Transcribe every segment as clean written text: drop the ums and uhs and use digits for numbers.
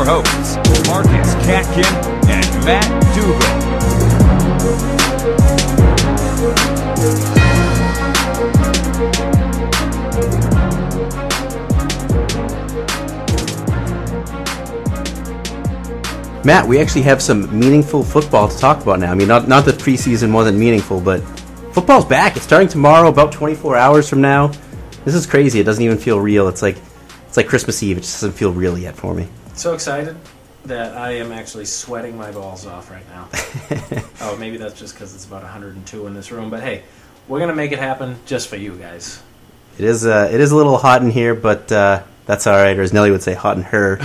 your hosts, Marcus Katkin and Matt Dugal. Matt, we actually have some meaningful football to talk about now. I mean, not that preseason wasn't meaningful, but football's back. It's starting tomorrow, about 24 hours from now. This is crazy. It doesn't even feel real. It's like Christmas Eve. It just doesn't feel real yet for me. So excited that I am actually sweating my balls off right now. Oh, maybe that's just because it's about 102 in this room. But hey, we're gonna make it happen just for you guys. It is a little hot in here, but that's all right. Or as Nelly would say, hot in her.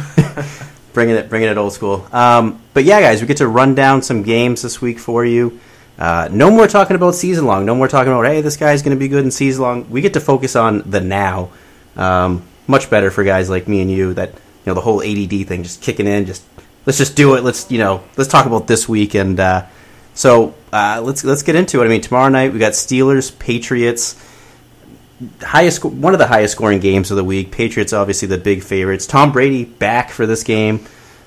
Bringing it old school. But yeah, guys, we get to run down some games this week for you. No more talking about season long. No more talking about, hey, this guy's going to be good in season long. We get to focus on the now. Much better for guys like me and you that, the whole ADD thing just kicking in. Let's just do it. Let's talk about this week. And so let's get into it. I mean, tomorrow night we got Steelers, Patriots. One of the highest scoring games of the week. Patriots obviously the big favorites. Tom Brady back for this game.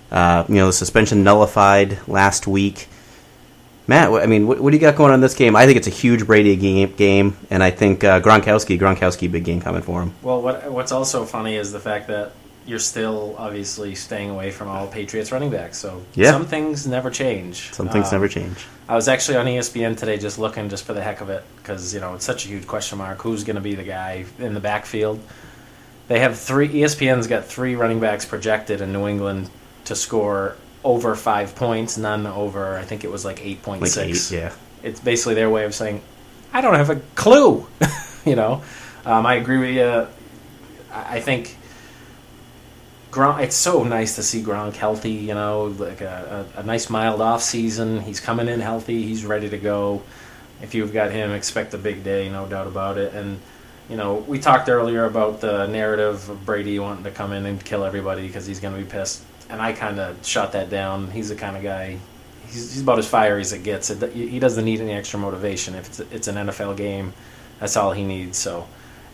The suspension nullified last week. Matt, what do you got going on in this game? I think it's a huge Brady game, and I think Gronkowski, big game coming for him. Well, what's also funny is the fact that you're still obviously staying away from all Patriots running backs. So some things never change. Some things never change. I was actually on ESPN today just looking just for the heck of it because, it's such a huge question mark. Who's going to be the guy in the backfield? They have ESPN's got 3 running backs projected in New England to score over 5 points, none over, I think it was like 8.6. Like 8, yeah. It's basically their way of saying, I don't have a clue. I agree with you. I think Gronk, it's so nice to see Gronk healthy, like a nice mild off season. He's coming in healthy. He's ready to go. If you've got him, expect a big day, no doubt about it. And, we talked earlier about the narrative of Brady wanting to come in and kill everybody because he's going to be pissed. And I kind of shot that down. He's the kind of guy, he's about as fiery as it gets. He doesn't need any extra motivation. If it's an NFL game, that's all he needs. So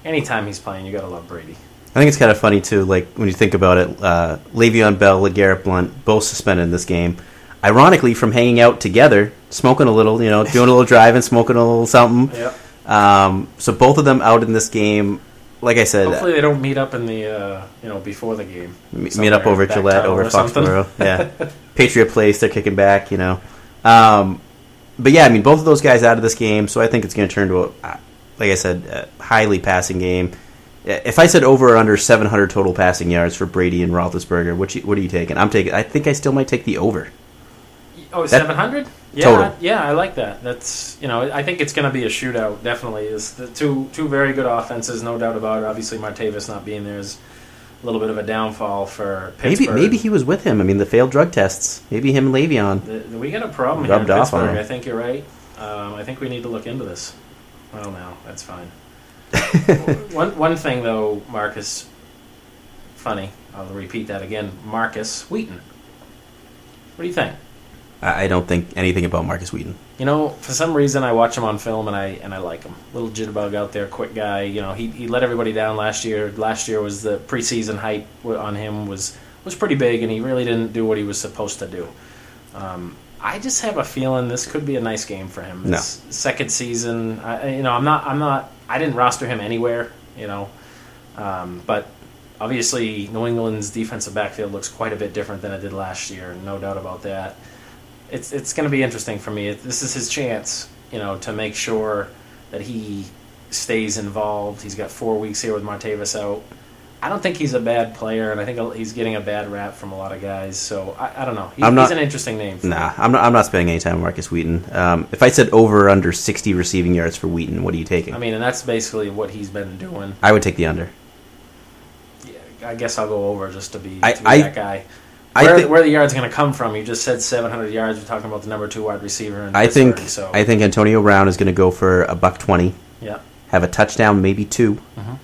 anytime he's playing, you got to love Brady. I think it's kind of funny, too, like, when you think about it, Le'Veon Bell, LeGarrette Blount, both suspended in this game. Ironically, from hanging out together, smoking a little, doing a little driving, smoking a little something. Yep. So both of them out in this game. Like I said, hopefully they don't meet up in the, before the game. Meet up over Gillette, over Foxborough. Yeah. Patriot Place, they're kicking back, But yeah, both of those guys out of this game, so I think it's going to turn to, like I said, a highly passing game. If I said over or under 700 total passing yards for Brady and Roethlisberger, what are you taking? I think I still might take the over. Oh, 700? Yeah, total. Yeah, I like that. That's I think it's going to be a shootout. Definitely is the two very good offenses, no doubt about it. Obviously, Martavis not being there is a little bit of a downfall for Pittsburgh. Maybe he was with him. The failed drug tests. Maybe him and Le'Veon. We got a problem here in Pittsburgh. I think you're right. I think we need to look into this. Well, no, that's fine. One thing though, Marcus, funny. I'll repeat that again. Marcus Wheaton. What do you think? I don't think anything about Marcus Wheaton. For some reason I watch him on film and I like him. Little jitterbug out there, quick guy. He let everybody down last year. Last year was the preseason hype on him was pretty big, and he really didn't do what he was supposed to do. I just have a feeling this could be a nice game for him. No. Second season. I didn't roster him anywhere. But obviously New England's defensive backfield looks quite a bit different than it did last year. No doubt about that. It's going to be interesting for me. This is his chance, to make sure that he stays involved. He's got 4 weeks here with Martavis out. I don't think he's a bad player, and I think he's getting a bad rap from a lot of guys. So I don't know. He's an interesting name. I'm not spending any time on Marcus Wheaton. If I said over or under 60 receiving yards for Wheaton, what are you taking? And that's basically what he's been doing. I would take the under. Yeah, I guess I'll go over just to be that guy. Where the yard's going to come from? You just said 700 yards. We're talking about the number 2 wide receiver in Pittsburgh. I think Antonio Brown is going to go for $120. Yeah. Have a touchdown, maybe 2. Mm-hmm.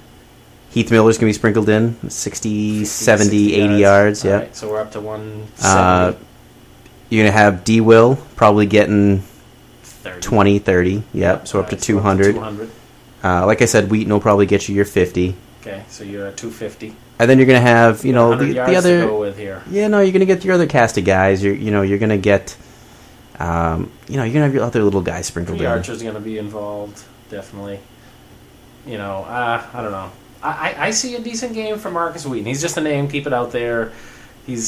Heath Miller's going to be sprinkled in, 60, 70, 80 yards. Yeah. Right, so we're up to 170. You're going to have D. Will probably getting 20, 30. Yep, so up to 200. 200. Like I said, Wheaton will probably get you your 50. Okay, so you're at 250. And then you're going to have, the 100 yards the other. to go with here. Yeah, no, you're going to get your other cast of guys. You're going to get, you're going to have your other little guys sprinkled in. Archer's going to be involved, definitely. I don't know. I see a decent game for Marcus Wheaton. He's just a name. Keep it out there.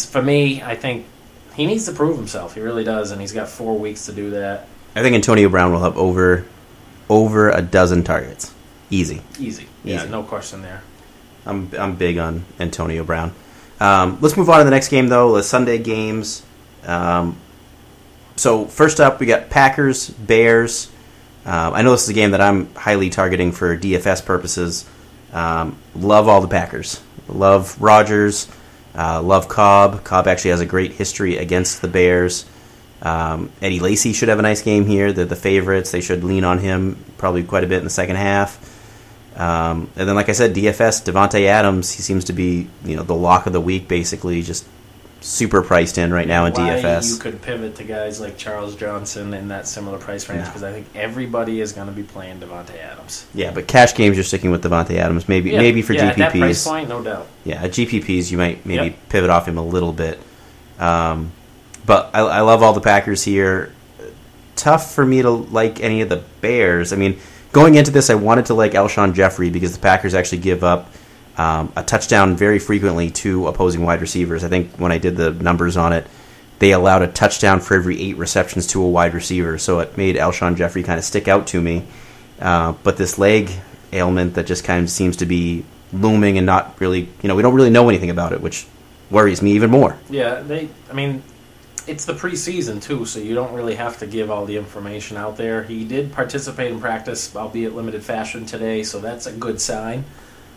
For me, I think he needs to prove himself. He really does, and he's got 4 weeks to do that. I think Antonio Brown will have over a dozen targets. Easy. Yeah, no question there. I'm big on Antonio Brown. Let's move on to the next game, though. The Sunday games. So first up, we got Packers, Bears. I know this is a game that I'm highly targeting for DFS purposes. Love all the Packers. Love Rodgers. Love Cobb. Cobb actually has a great history against the Bears. Eddie Lacy should have a nice game here. They're the favorites. They should lean on him probably quite a bit in the second half. And then, like I said, DFS, Devontae Adams, he seems to be the lock of the week, basically, just super priced in right now in DFS. You could pivot to guys like Charles Johnson in that similar price range because I think everybody is going to be playing Devontae Adams. Yeah, but cash games, you're sticking with Devontae Adams. Maybe for GPPs. At that price point, no doubt. Yeah, at GPPs, you might maybe pivot off him a little bit. But I love all the Packers here. Tough for me to like any of the Bears. I mean, going into this, I wanted to like Alshon Jeffrey because the Packers actually give up a touchdown very frequently to opposing wide receivers. I think when I did the numbers on it, they allowed a touchdown for every 8 receptions to a wide receiver. So it made Alshon Jeffrey kind of stick out to me. But this leg ailment that just kind of seems to be looming and not really, we don't really know anything about it, which worries me even more. Yeah, it's the preseason, too, so you don't really have to give all the information out there. He did participate in practice, albeit limited fashion today, so that's a good sign.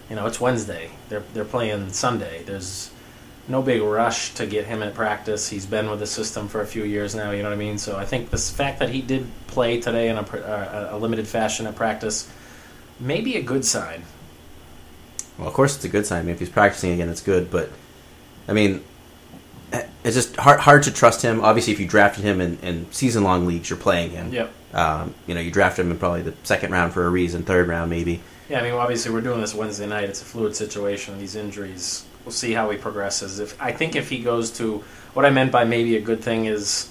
It's Wednesday. They're playing Sunday. There's no big rush to get him at practice. He's been with the system for a few years now, you know what I mean? So I think the fact that he did play today in a limited fashion at practice may be a good sign. Well, of course it's a good sign. I mean, if he's practicing again, it's good, but, I mean, it's just hard to trust him. Obviously, if you drafted him in season-long leagues, you're playing him. Yep. You drafted him in probably the second round for a reason, third round maybe. Yeah, I mean, obviously we're doing this Wednesday night. It's a fluid situation. These injuries, we'll see how he progresses. I think if he goes to, what I meant by maybe a good thing is,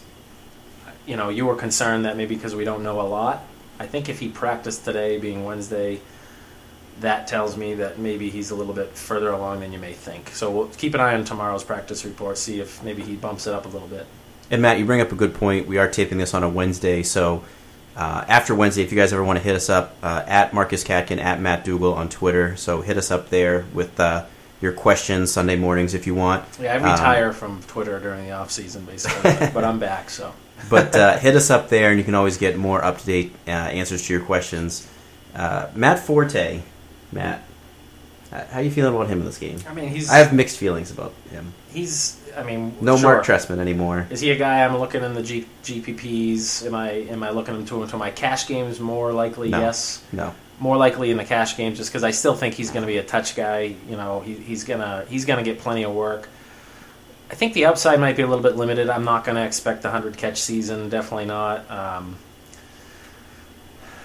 you were concerned that maybe because we don't know a lot. I think if he practiced today, being Wednesday, that tells me that maybe he's a little bit further along than you may think. So we'll keep an eye on tomorrow's practice report, see if maybe he bumps it up a little bit. And Matt, you bring up a good point. We are taping this on a Wednesday, so after Wednesday, if you guys ever want to hit us up, at Marcus Catkin, at Matt Dougal on Twitter, so hit us up there with your questions Sunday mornings if you want. Yeah, I retire from Twitter during the off season, basically, but I'm back, so. But hit us up there, and you can always get more up-to-date answers to your questions. Matt Forte. Matt, how are you feeling about him in this game? I mean, I have mixed feelings about him. No sure. Mark Trestman anymore. Is he a guy I'm looking in the GPPs? Am I looking into my cash games more likely? No. Yes. No. More likely in the cash games, just because I still think he's going to be a touch guy. He's gonna get plenty of work. I think the upside might be a little bit limited. I'm not going to expect a 100 catch season. Definitely not.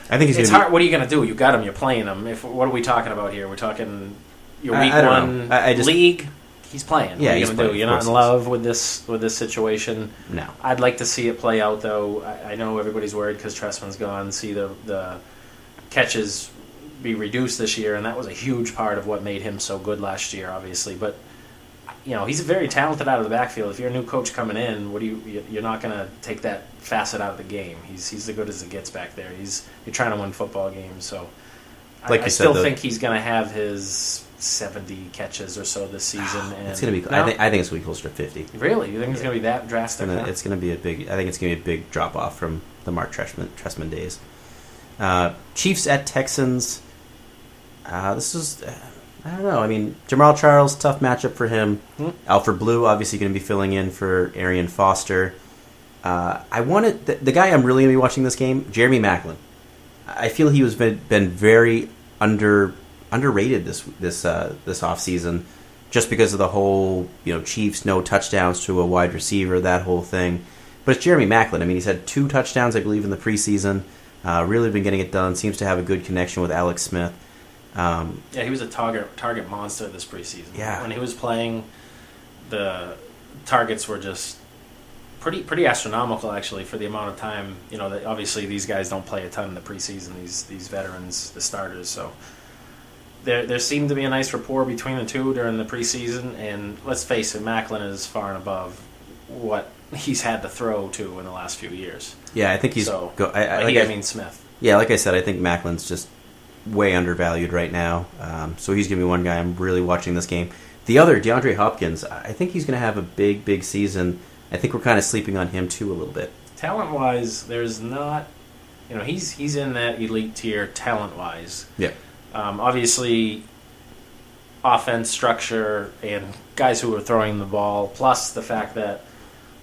I think it's hard. What are you going to do? You got him. You're playing him. What are we talking about here? We're talking your week one league. He's playing. Yeah, what are you going to do? You're not in love with this situation. No. I'd like to see it play out, though. I know everybody's worried because Trestman's gone. See the catches be reduced this year, and that was a huge part of what made him so good last year, obviously. But he's very talented out of the backfield. If you're a new coach coming in, you're not going to take that facet out of the game. He's as good as it gets back there. You're trying to win football games, so I still think he's going to have his 70 catches or so this season. And it's going to be. I think it's going to be closer to 50. Really, you think it's going to be that drastic? It's going to be a big. I think it's going to be a big drop off from the Mark Trestman days. Chiefs at Texans. This is. I don't know. I mean, Jamal Charles, tough matchup for him. Alfred Blue, obviously going to be filling in for Arian Foster. I wanted the guy I'm really going to be watching this game, Jeremy Maclin. I feel he was been very underrated this offseason just because of the whole Chiefs no touchdowns to a wide receiver, that whole thing. But it's Jeremy Maclin. I mean, he's had 2 touchdowns, I believe, in the preseason. Really been getting it done. Seems to have a good connection with Alex Smith. He was a target monster this preseason. Yeah. When he was playing, the targets were just pretty astronomical, actually, for the amount of time. That obviously these guys don't play a ton in the preseason, these veterans, the starters. So there seemed to be a nice rapport between the two during the preseason. And let's face it, Macklin is far and above what he's had to throw to in the last few years. Yeah, I think he's... Smith. Yeah, like I said, I think Macklin's just way undervalued right now. So he's going to be one guy I'm really watching this game. The other, DeAndre Hopkins, I think he's going to have a big, big season. I think we're kind of sleeping on him, too, a little bit. Talent-wise, there's not... he's in that elite tier talent-wise. Yeah. Obviously, offense structure and guys who are throwing the ball, plus the fact that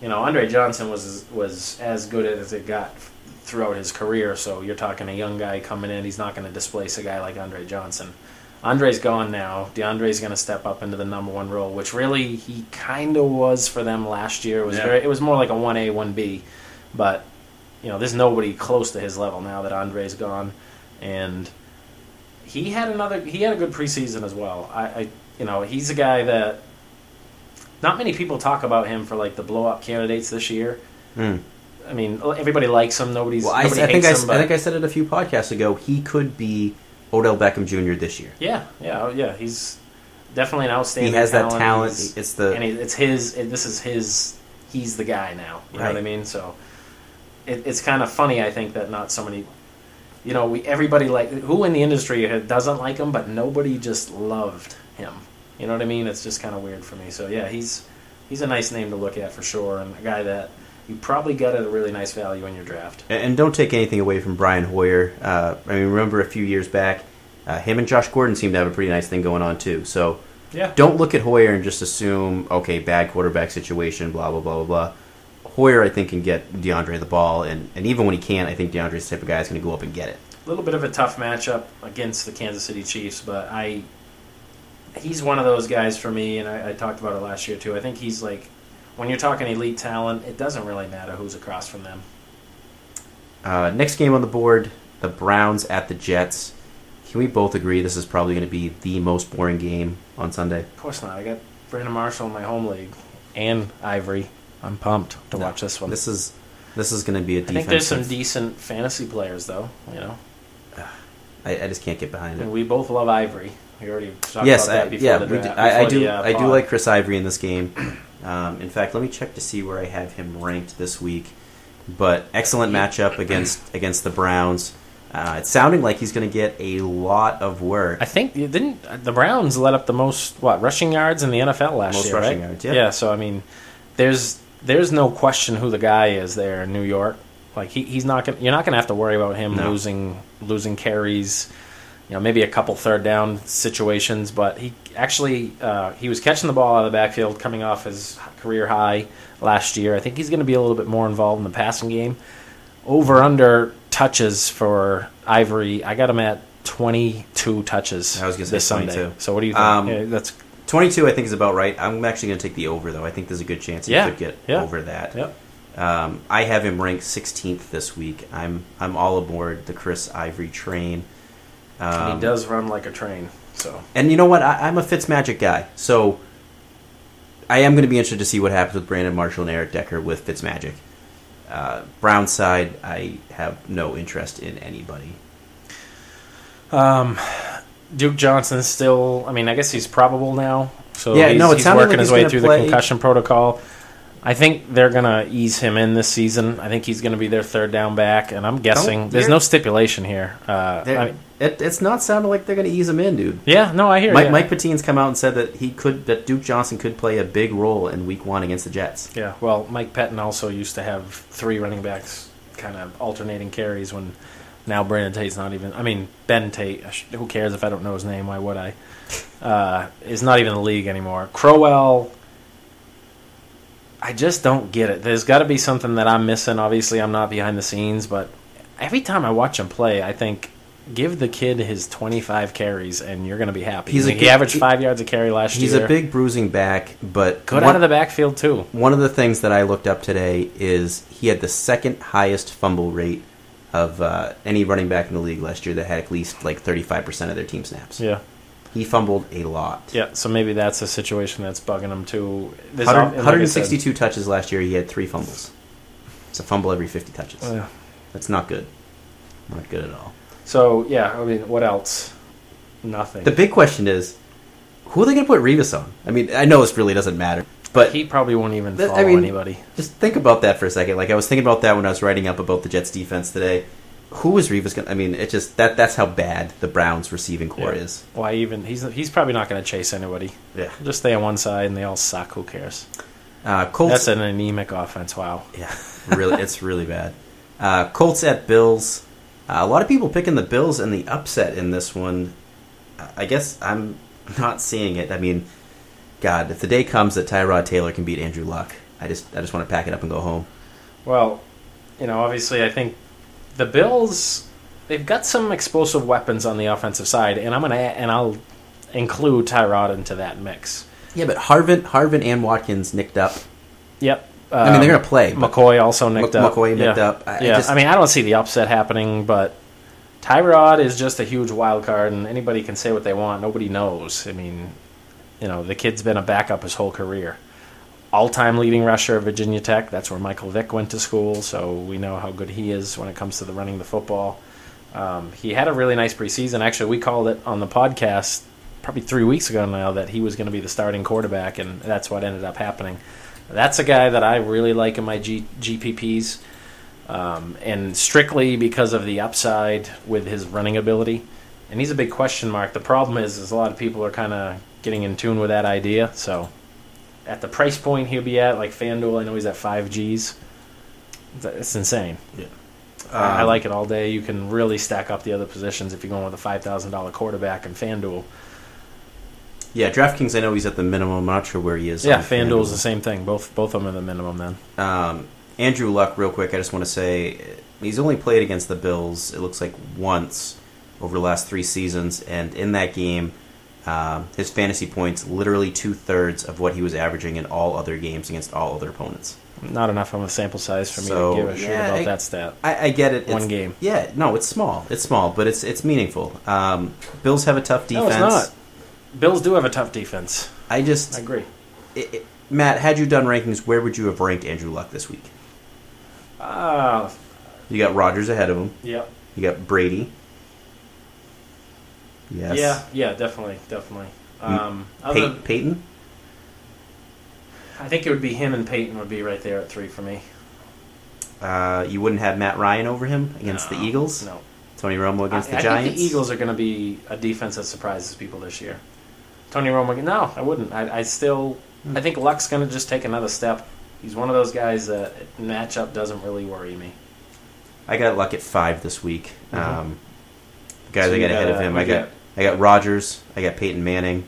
Andre Johnson was as good as it got throughout his career. So you're talking a young guy coming in. He's not going to displace a guy like Andre Johnson. Andre's gone now. DeAndre's going to step up into the number one role, which really he kind of was for them last year. It was more like a 1A, 1B, but there's nobody close to his level now that Andre's gone, and he had a good preseason as well. He's a guy that not many people talk about him for like the blow up candidates this year. I mean, everybody likes him. Nobody hates him. I think I said it a few podcasts ago. He could be Odell Beckham Jr. this year. Yeah. He's definitely an outstanding. He has talent. that talent. He's the guy now. You know Right. what I mean? So it's kind of funny. I think that not so many. Everybody who in the industry doesn't like him, but nobody just loved him. You know what I mean? It's just kind of weird for me. So yeah, he's a nice name to look at for sure, and a guy that you probably got at a really nice value in your draft. And don't take anything away from Brian Hoyer. Remember a few years back, him and Josh Gordon seemed to have a pretty nice thing going on too. So yeah, don't look at Hoyer and just assume, okay, bad quarterback situation, blah, blah, blah, blah, blah. Hoyer, I think, can get DeAndre the ball, and even when he can't, I think DeAndre's the type of guy that's going to go up and get it. A little bit of a tough matchup against the Kansas City Chiefs, but he's one of those guys for me, and I talked about it last year too. I think he's like, when you're talking elite talent, it doesn't really matter who's across from them. Next game on the board, the Browns at the Jets. Can we both agree this is probably going to be the most boring game on Sunday? Of course not. I got Brandon Marshall in my home league and Ivory. I'm pumped to watch this one. This is going to be a defensive... I think there's some decent fantasy players, though. I just can't get behind it. And we both love Ivory. We already talked about that before the draft. I do like Chris Ivory in this game. In fact, let me check to see where I have him ranked this week. But excellent matchup against the Browns. It's sounding like he's going to get a lot of work. I think didn't the Browns let up the most rushing yards in the NFL last year, right? Most rushing yards, yeah. Yeah, so I mean, there's no question who the guy is there in New York. Like he's not going. You're not going to have to worry about him losing carries. Maybe a couple third down situations, but he was catching the ball out of the backfield, coming off his career high last year. I think he's going to be a little bit more involved in the passing game. Over under touches for Ivory, I got him at 22 touches. I was going to say 22. Sunday. So what do you think? That's 22. I think is about right. I'm actually going to take the over though. I think there's a good chance he could get over that. Yep. I have him ranked 16th this week. I'm all aboard the Chris Ivory train. And he does run like a train. So, and you know what? I'm a Fitzmagic guy, so I am going to be interested to see what happens with Brandon Marshall and Eric Decker with Fitzmagic. Brown side, I have no interest in anybody. Duke Johnson still. I mean, I guess he's probable now. So yeah, he's working his way through play. The concussion protocol. I think they're going to ease him in this season. I think he's going to be their third down back, and I'm guessing there's no stipulation here. It's not sounding like they're going to ease him in, dude. Yeah, no, I hear you. Mike Patine's come out and said that Duke Johnson could play a big role in Week 1 against the Jets. Yeah, well, Mike Pettin also used to have 3 running backs kind of alternating carries when now Brandon Tate's not even... I mean, Ben Tate, who cares if I don't know his name, why would I? Is not even in the league anymore. Crowell... I just don't get it. There's got to be something that I'm missing. Obviously, I'm not behind the scenes, but every time I watch him play, I think, give the kid his 25 carries, and you're going to be happy. He averaged 5 yards a carry last year. He's a big bruising back, but... Good out of the backfield, too. One of the things that I looked up today is he had the second highest fumble rate of any running back in the league last year that had at least like 35% of their team snaps. Yeah. He fumbled a lot. Yeah, so maybe that's a situation that's bugging him too. 162 touches last year. He had 3 fumbles. It's a fumble every 50 touches. That's not good. Not good at all. So, yeah, I mean, what else? Nothing. The big question is, who are they going to put Revis on? I mean, I know this really doesn't matter, but he probably won't even follow anybody. Just think about that for a second. Like, I was thinking about that when I was writing up about the Jets' defense today. Who is Revis going to... I mean, it just... That's how bad the Browns' receiving core is. Why even... He's probably not going to chase anybody. Yeah. Just stay on one side and they all suck. Who cares? Colts... That's an anemic offense. Wow. Yeah. Really, it's really bad. Colts at Bills. A lot of people picking the Bills and the upset in this one. I guess I'm not seeing it. I mean, God, if the day comes that Tyrod Taylor can beat Andrew Luck, I just want to pack it up and go home. Well, obviously I think the Bills, they've got some explosive weapons on the offensive side, and I'll include Tyrod into that mix. Yeah, but Harvin and Watkins nicked up. Yep. I mean, they're going to play. McCoy also nicked up. McCoy nicked up. I mean, I don't see the upset happening, but Tyrod is just a huge wild card, and anybody can say what they want. Nobody knows. I mean, the kid's been a backup his whole career. All-time leading rusher of Virginia Tech. That's where Michael Vick went to school, so we know how good he is when it comes to running the football. He had a really nice preseason. Actually, we called it on the podcast probably 3 weeks ago now that he was going to be the starting quarterback, and that's what ended up happening. That's a guy that I really like in my GPPs, and strictly because of the upside with his running ability. And he's a big question mark. The problem is a lot of people are kind of getting in tune with that idea. So at the price point he'll be at, like FanDuel, I know he's at 5 Gs. It's insane. Yeah. I like it all day. You can really stack up the other positions if you're going with a $5,000 quarterback in FanDuel. Yeah, DraftKings, I know he's at the minimum. I'm not sure where he is. Yeah, FanDuel's the same thing. Both of them are the minimum then. Andrew Luck, real quick, I just want to say he's only played against the Bills, it looks like, once over the last 3 seasons, and in that game, his fantasy points literally 2/3 of what he was averaging in all other games against all other opponents. Not enough of a sample size for me to give a shit about that stat. I get it. One game. Yeah, no, it's small. It's small, but it's meaningful. Bills have a tough defense. No, it's not. Bills do have a tough defense. I agree. Matt, had you done rankings, where would you have ranked Andrew Luck this week? You got Rodgers ahead of him. Yep. You got Brady. Yes. Yeah, definitely. Peyton? I think it would be him and Peyton would be right there at 3 for me. You wouldn't have Matt Ryan over him against the Eagles? No. Tony Romo against the Giants? I think the Eagles are going to be a defense that surprises people this year. Tony Romo, no, I wouldn't. I think Luck's going to just take another step. He's one of those guys that matchup doesn't really worry me. I got Luck at 5 this week. Mm-hmm. Guys I got ahead of him. I got Rodgers. I got Peyton Manning.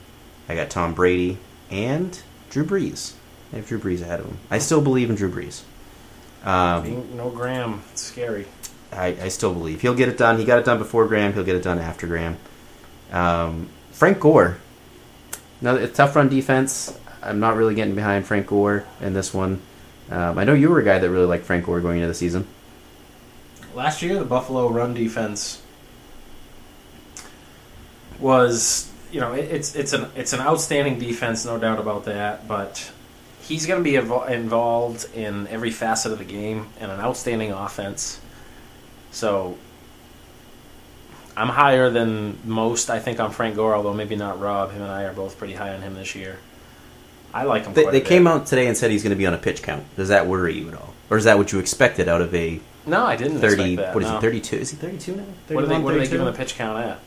I got Tom Brady and Drew Brees. I have Drew Brees ahead of him. I still believe in Drew Brees. No Graham. It's scary. I still believe he'll get it done. He got it done before Graham. He'll get it done after Graham. Frank Gore. Now, it's tough run defense. I'm not really getting behind Frank Gore in this one. I know you were a guy that really liked Frank Gore going into the season. Last year, the Buffalo run defense was, it's an outstanding defense, no doubt about that. But he's going to be involved in every facet of the game and an outstanding offense. So I'm higher than most, I think, on Frank Gore, although maybe not Rob. Him and I are both pretty high on him this year. I like him quite a bit. They came out today and said he's going to be on a pitch count. Does that worry you at all? Or is that what you expected out of a No, I didn't 30, expect that. What is he, 32? Is he 32 now? What are they giving the pitch count at?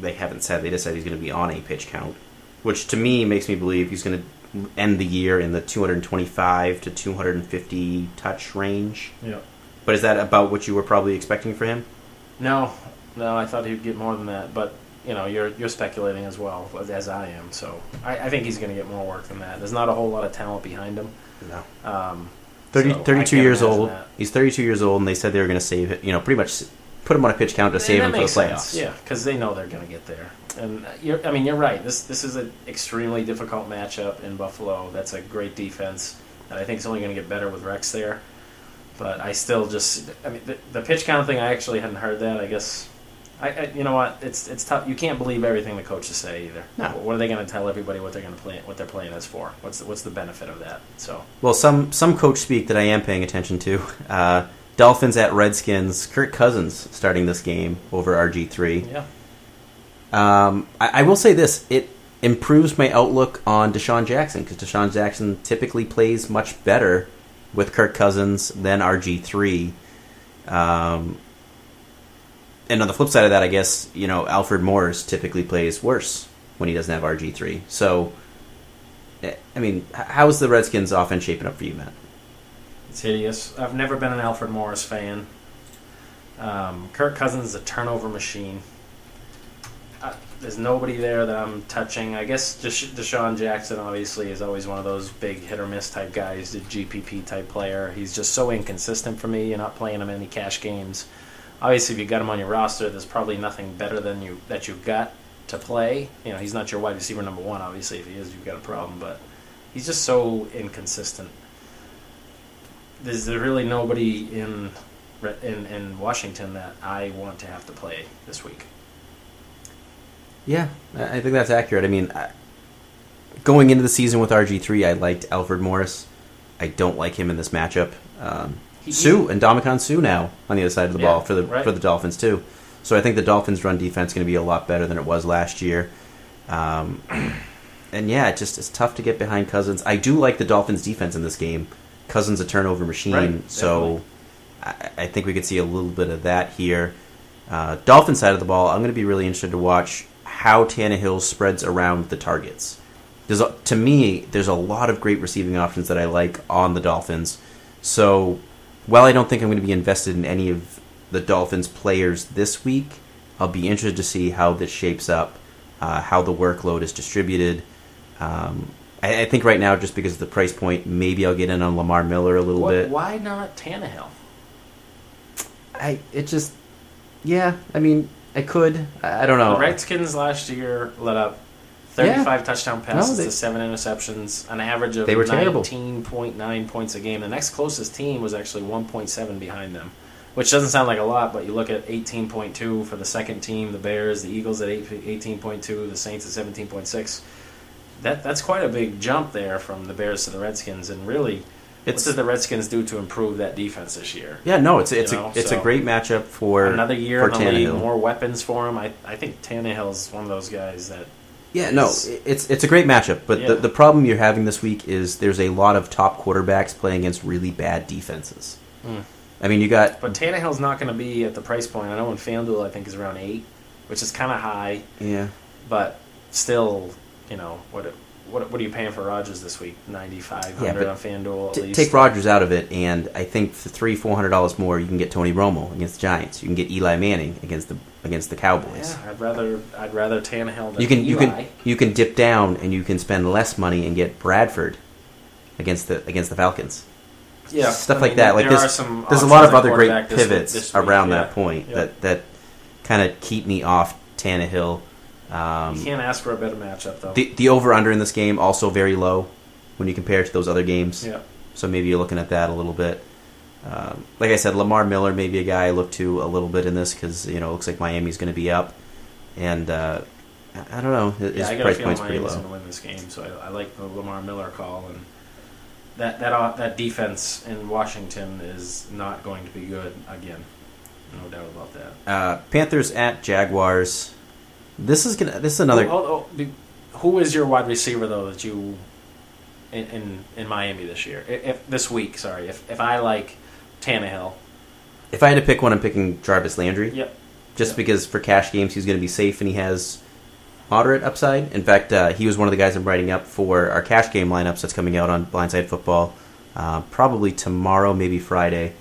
They haven't said. They just said he's going to be on a pitch count, which to me makes me believe he's going to end the year in the 225 to 250 touch range. Yeah. But is that about what you were probably expecting for him? No, I thought he'd get more than that. But you're speculating as well as I am. So I think he's going to get more work than that. There's not a whole lot of talent behind him. No. 32 years old. That. He's 32 years old, and they said they were going to save it. Pretty much put him on a pitch count to save him for the playoffs. Sense. Yeah, because they know they're going to get there. And you're right. This is an extremely difficult matchup in Buffalo. That's a great defense, and I think it's only going to get better with Rex there. But I still the pitch count thing, I actually hadn't heard that. I guess, you know what, it's tough. You can't believe everything the coaches say either. No. What are they going to tell everybody what they're going to play, what they're playing us for? What's the benefit of that? So, well, some coach speak that I am paying attention to. Dolphins at Redskins. Kirk Cousins starting this game over RG3. yeah. I will say this: it improves my outlook on Deshaun Jackson, because Deshaun Jackson typically plays much better with Kirk Cousins than RG3. And on the flip side of that, I guess, Alfred Morris typically plays worse when he doesn't have RG3. So, I mean, how's the Redskins offense shaping up for you, Matt? It's hideous. I've never been an Alfred Morris fan. Kirk Cousins is a turnover machine. There's nobody there that I'm touching. I guess Deshaun Jackson obviously is always one of those big hit-or-miss type guys, the GPP type player. He's just so inconsistent for me. You're not playing him any cash games. Obviously, if you got him on your roster, there's probably nothing better than that you got to play. He's not your wide receiver number one. Obviously, if he is, you've got a problem. But he's just so inconsistent. There's really nobody in Washington that I want to have to play this week. Yeah, I think that's accurate. I mean, going into the season with RG3, I liked Alfred Morris. I don't like him in this matchup. Sue and Ndamukong Suh now on the other side of the ball for the Dolphins too. So I think the Dolphins' run defense is going to be a lot better than it was last year. And yeah, it's tough to get behind Cousins. I do like the Dolphins' defense in this game. Cousins a turnover machine, so I think we could see a little bit of that here. Dolphins side of the ball, I'm going to be really interested to watch how Tannehill spreads around the targets. To me, there's a lot of great receiving options that I like on the Dolphins. So while I don't think I'm going to be invested in any of the Dolphins players this week, I'll be interested to see how this shapes up, how the workload is distributed. I think right now, just because of the price point, maybe I'll get in on Lamar Miller a little bit. Why not Tannehill? I mean, I could. I don't know. The Redskins last year let up 35 touchdown passes to 7 interceptions, an average of 19.9 points a game. The next closest team was actually 1.7 behind them, which doesn't sound like a lot, but you look at 18.2 for the second team, the Bears, the Eagles at 18.2, the Saints at 17.6. That's quite a big jump there from the Bears to the Redskins, and really, what does the Redskins do to improve that defense this year? Yeah, no, it's a great matchup for another year for in the league, Tannehill. more weapons for him. I think Tannehill's one of those guys that. Yeah, it's a great matchup, but the problem you're having this week is there's a lot of top quarterbacks playing against really bad defenses. I mean, but Tannehill's not going to be at the price point. I know in FanDuel I think is around 8, which is kind of high. Yeah, but still, what are you paying for Rodgers this week? $9,500 on FanDuel at least. Take Rodgers out of it, and I think for $300-400 more, you can get Tony Romo against the Giants. You can get Eli Manning against the Cowboys. Yeah, I'd rather Tannehill than Eli. You can dip down and you can spend less money and get Bradford against the Falcons. Yeah, stuff like that. Like there's a lot of other great pivots around that point that kind of keep me off Tannehill. You can't ask for a better matchup, though. The over-under in this game also very low when you compare it to those other games. Yeah. So maybe you're looking at that a little bit. Like I said, Lamar Miller may be a guy I look to a little bit in this because it looks like Miami's going to be up, and I don't know. His price point's pretty low. Miami's going to win this game, so I like the Lamar Miller call, and that defense in Washington is not going to be good again. No doubt about that. Panthers at Jaguars. This is another. Who is your wide receiver though that you in Miami this year? If I like Tannehill, if I had to pick one, I'm picking Jarvis Landry. Yep. Just because for cash games he's going to be safe and he has moderate upside. In fact, he was one of the guys I'm writing up for our cash game lineups that's coming out on Blindside Football, probably tomorrow, maybe Friday.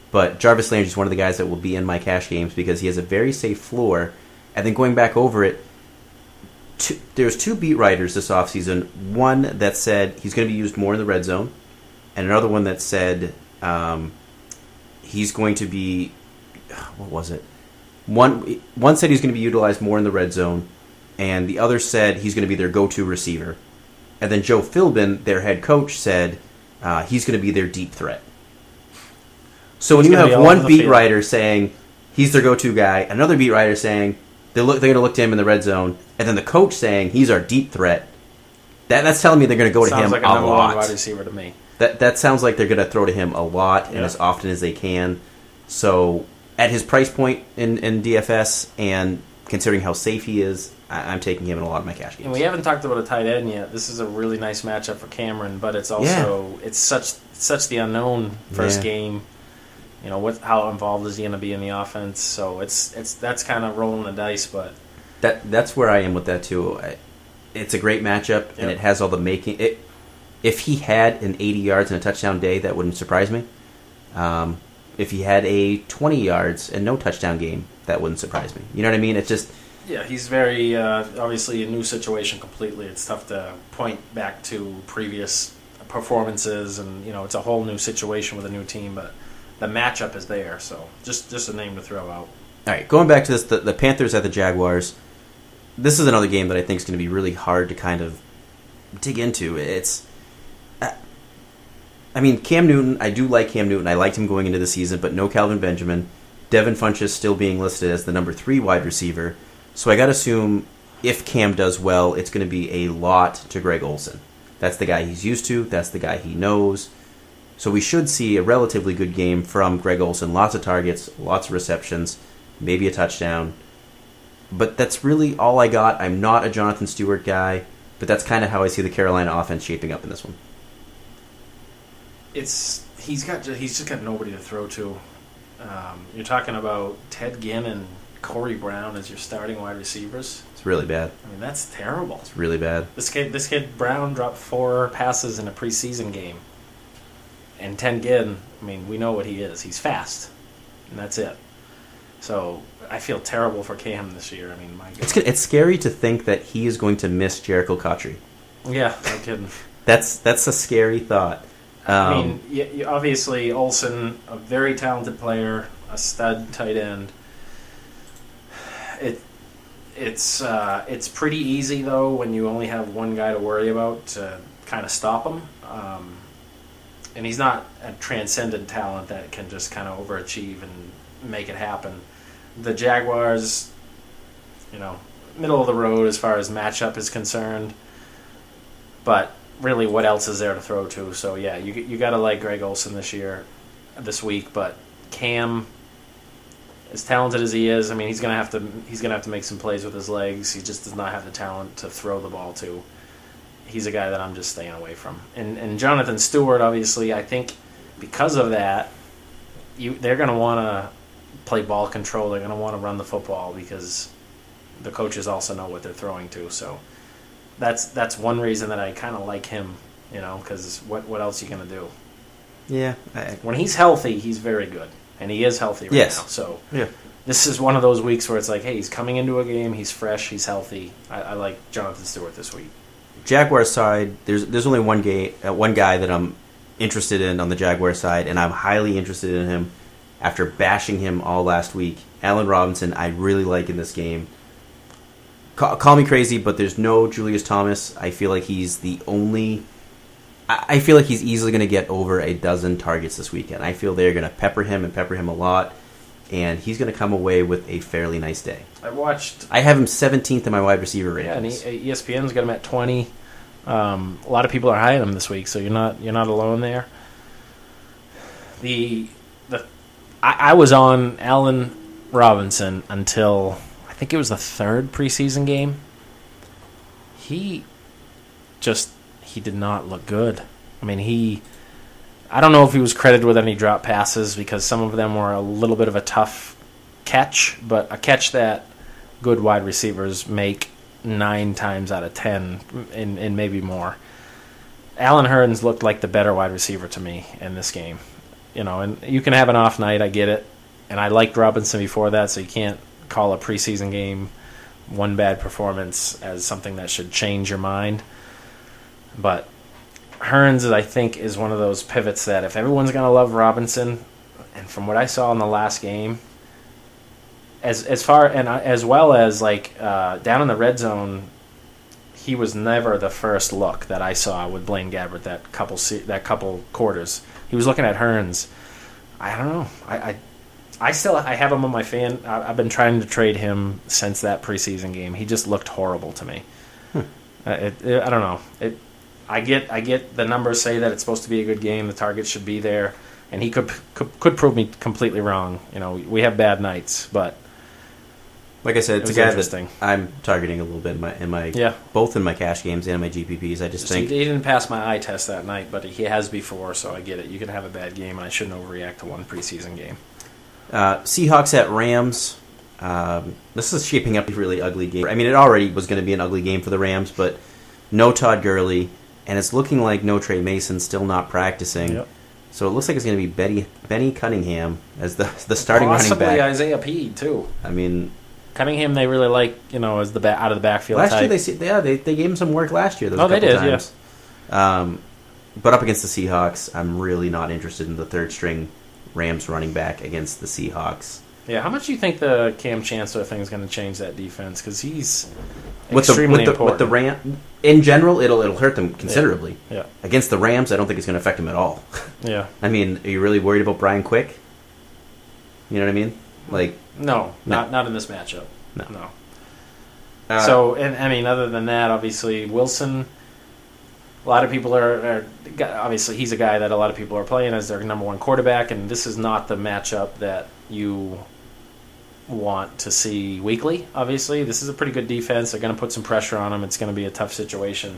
But Jarvis Landry is one of the guys that will be in my cash games because he has a very safe floor. And then going back over it, there's 2 beat writers this offseason. One that said he's going to be used more in the red zone, and another one that said he's going to be, what was it? One said he's going to be utilized more in the red zone, and the other said he's going to be their go-to receiver. And then Joe Philbin, their head coach, said he's going to be their deep threat. So when He's you gonna be have all over one the beat field. writer saying he's their go-to guy, another beat writer saying they're going to look to him in the red zone, and then the coach saying he's our deep threat, that's telling me they're going to go to Sounds him like a a number one wide lot. receiver to me. That sounds like they're going to throw to him a lot and Yeah. as often as they can. So at his price point in DFS and considering how safe he is, I'm taking him in a lot of my cash games. And we haven't talked about a tight end yet. This is a really nice matchup for Cameron, but it's also it's such the unknown first game. You know, how involved is he going to be in the offense? So that's kind of rolling the dice, but that's where I am with that too. It's a great matchup, and it has all the making. If he had an 80 yards and a touchdown day, that wouldn't surprise me. If he had a 20 yards and no touchdown game, that wouldn't surprise me. You know what I mean? It's just he's very obviously a new situation completely. It's tough to point back to previous performances, and it's a whole new situation with a new team, but the matchup is there, so just a name to throw out. All right, going back to this, the Panthers at the Jaguars. This is another game that I think is going to be really hard to kind of dig into. Cam Newton, I do like Cam Newton. I liked him going into the season, but no Calvin Benjamin. Devin Funchess still being listed as the number 3 wide receiver. So I got to assume if Cam does well, it's going to be a lot to Greg Olsen. That's the guy he's used to. That's the guy he knows. So we should see a relatively good game from Greg Olsen. Lots of targets, lots of receptions, maybe a touchdown. But that's really all I got. I'm not a Jonathan Stewart guy, but that's kind of how I see the Carolina offense shaping up in this one. He's just got nobody to throw to. You're talking about Ted Ginn and Corey Brown as your starting wide receivers. It's really bad. I mean, that's terrible. It's really bad. This kid Brown dropped 4 passes in a preseason game. And Ted Ginn, we know what he is. He's fast, and that's it. So I feel terrible for Cam this year. My God. It's scary to think that he is going to miss Jericho Cotchery. Yeah, no kidding. That's a scary thought. Obviously Olsen, a very talented player, a stud tight end. It's pretty easy though when you only have one guy to worry about to kind of stop him. And he's not a transcendent talent that can just kind of overachieve and make it happen. The Jaguars, middle of the road as far as matchup is concerned. But really, what else is there to throw to? So yeah, you got to like Greg Olsen this week. But Cam, as talented as he is, he's gonna have to make some plays with his legs. He just does not have the talent to throw the ball to. He's a guy that I'm just staying away from. And Jonathan Stewart, obviously, I think because of that, they're going to want to play ball control. They're going to want to run the football because the coaches also know what they're throwing to. So that's one reason that I kind of like him, because what else are you going to do? Yeah. When he's healthy, he's very good. And he is healthy right now. So this is one of those weeks where it's like, hey, he's coming into a game, he's fresh, he's healthy. I like Jonathan Stewart this week. Jaguars side, there's only one guy that I'm interested in on the Jaguars side, and I'm highly interested in him after bashing him all last week. Allen Robinson, I really like in this game. Call me crazy, but there's no Julius Thomas. I feel like he's the only... I feel like he's easily going to get over a dozen targets this weekend. I feel they're going to pepper him a lot, and he's going to come away with a fairly nice day. I have him 17th in my wide receiver rankings. Yeah, and ESPN's got him at 20. A lot of people are high on him this week, so you're not alone there. I was on Allen Robinson until I think it was the 3rd preseason game. He did not look good. I don't know if he was credited with any drop passes because some of them were a little bit of a tough catch, but a catch that good wide receivers make 9 times out of 10 and maybe more. Allen Hurns looked like the better wide receiver to me in this game. And you can have an off night, I get it. And I liked Robinson before that, so you can't call a preseason game one bad performance as something that should change your mind. But Hurns, I think, is one of those pivots that if everyone's going to love Robinson, and from what I saw in the last game, as well as down in the red zone, he was never the first look that I saw with Blaine Gabbert that couple quarters. He was looking at Hurns. I don't know. I have him on my fan. I've been trying to trade him since that preseason game. He just looked horrible to me. I don't know. I get the numbers say that it's supposed to be a good game. The targets should be there, and he could prove me completely wrong. We have bad nights, but like I said, it's a guy that I'm targeting a little bit in my both in my cash games and in my GPPs. I just think he didn't pass my eye test that night, but he has before, so I get it. You can have a bad game, and I shouldn't overreact to one preseason game. Seahawks at Rams. This is shaping up a really ugly game. I mean, it already was going to be an ugly game for the Rams, but no Todd Gurley, and it's looking like no Trey Mason, still not practicing. Yep. So it looks like it's going to be Benny Cunningham as the starting running back. Possibly Isaiah Peed, too. I mean, Cunningham they really like, as the out of the backfield last type. year they gave him some work last year. They did, times. But up against the Seahawks, I'm really not interested in the third string Rams running back against the Seahawks. Yeah, how much do you think the Cam Chancellor thing is going to change that defense? Because he's extremely important. With the Ram, in general, it'll hurt them considerably. Yeah. Against the Rams, I don't think it's going to affect them at all. Yeah. I mean, are you really worried about Brian Quick? You know what I mean? Like, no. Not in this matchup. No. Other than that, obviously Wilson. A lot of people are obviously he's a guy that a lot of people are playing as their number one quarterback, and this is not the matchup that you want to see weekly. Obviously, this is a pretty good defense. They're going to put some pressure on him. It's going to be a tough situation,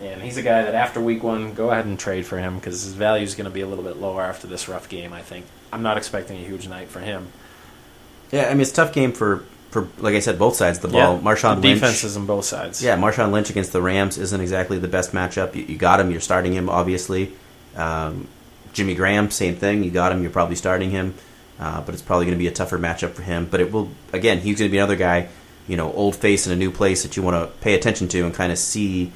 and he's a guy that after week one, go ahead and trade for him because his value is going to be a little bit lower after this rough game. I think I'm not expecting a huge night for him. Yeah, I mean it's a tough game for like I said, both sides of the ball. Marshawn Lynch. Defenses on both sides. Yeah, Marshawn Lynch against the Rams isn't exactly the best matchup. You got him, you're starting him, obviously. Jimmy Graham, same thing. You got him, you're probably starting him. But it's probably going to be a tougher matchup for him. But it will, again, he's going to be another guy, old face in a new place that you want to pay attention to and kind of see,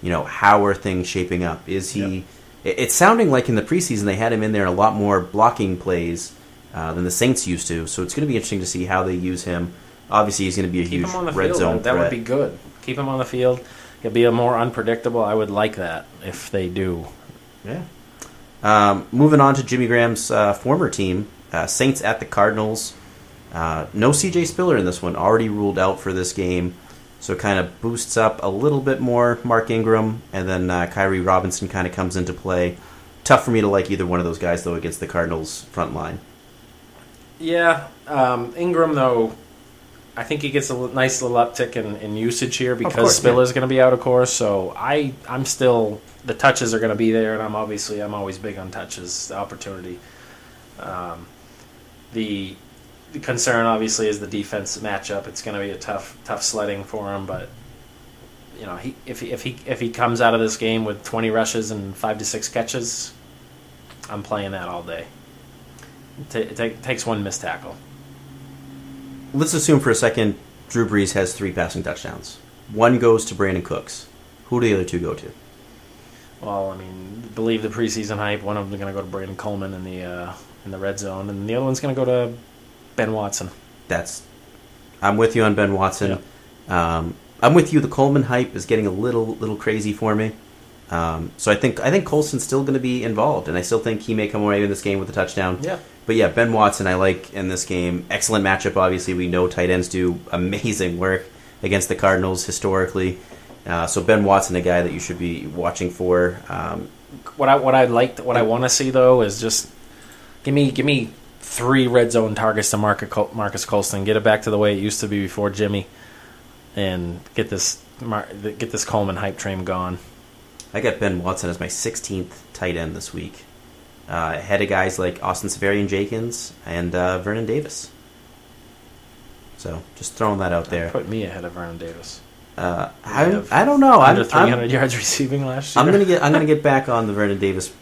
how are things shaping up? Is he... Yep. It's sounding like in the preseason they had him in there in a lot more blocking plays than the Saints used to. So it's going to be interesting to see how they use him. Obviously, he's going to be a huge red zone threat. That would be good. Keep him on the field. He'll be a more unpredictable. I would like that if they do. Yeah. Moving on to Jimmy Graham's former team, Saints at the Cardinals. No C.J. Spiller in this one. Already ruled out for this game. So it kind of boosts up a little bit more Mark Ingram, and then Kyrie Robinson kind of comes into play. Tough for me to like either one of those guys, though, against the Cardinals' front line. Yeah. Ingram, though... I think he gets a nice little uptick in usage here because Spiller's going to be out, of course. So I'm still the touches are going to be there, and I'm always big on touches, the opportunity. The concern obviously is the defense matchup. It's going to be a tough sledding for him, but if he comes out of this game with 20 rushes and 5 to 6 catches, I'm playing that all day. It takes one missed tackle. Let's assume for a second Drew Brees has 3 passing touchdowns. One goes to Brandon Cooks. Who do the other 2 go to? Well, I mean, believe the preseason hype. One of them is going to go to Brandon Coleman in the red zone, and the other one's going to go to Ben Watson. I'm with you on Ben Watson. Yeah. I'm with you. The Coleman hype is getting a little crazy for me. So I think Colson's still going to be involved, and I still think he may come away in this game with a touchdown. Yeah. But yeah, Ben Watson I like in this game. Excellent matchup, obviously. We know tight ends do amazing work against the Cardinals historically. So Ben Watson, a guy that you should be watching for. What I want to see though is just give me 3 red zone targets to Marcus Colston. Get it back to the way it used to be before Jimmy, and get this Coleman hype train gone. I got Ben Watson as my 16th tight end this week. Ahead of guys like Austin Seferian-Jenkins and Vernon Davis. So, just throwing that out there. Put me ahead of Vernon Davis. I don't know. Under 300 yards receiving last year. I'm gonna get back on the Vernon Davis.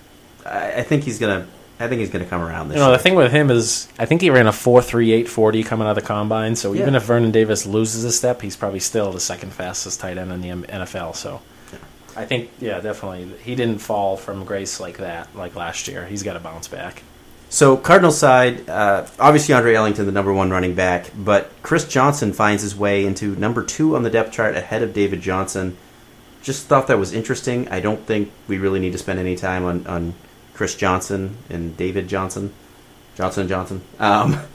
I think he's gonna come around this year. The thing with him is, I think he ran a 4.38 40 coming out of the combine. So even if Vernon Davis loses a step, he's probably still the second fastest tight end in the NFL. So. I think, definitely. He didn't fall from grace like that, like last year. He's got to bounce back. So, Cardinals side, obviously Andre Ellington, the number 1 running back, but Chris Johnson finds his way into number 2 on the depth chart ahead of David Johnson. Just thought that was interesting. I don't think we really need to spend any time on Chris Johnson and David Johnson. Johnson & Johnson. I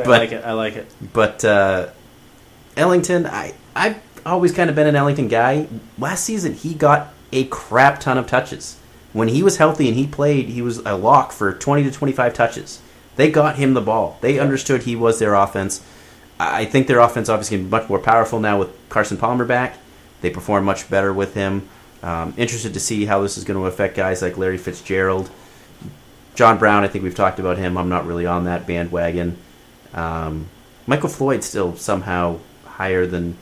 like it. But Ellington, I've always kind of been an Ellington guy. Last season, he got a crap ton of touches. When he was healthy and he played, he was a lock for 20 to 25 touches. They got him the ball. They understood he was their offense. I think their offense obviously is much more powerful now with Carson Palmer back. They perform much better with him. Interested to see how this is going to affect guys like Larry Fitzgerald. John Brown, I think we've talked about him. I'm not really on that bandwagon. Michael Floyd still somehow higher than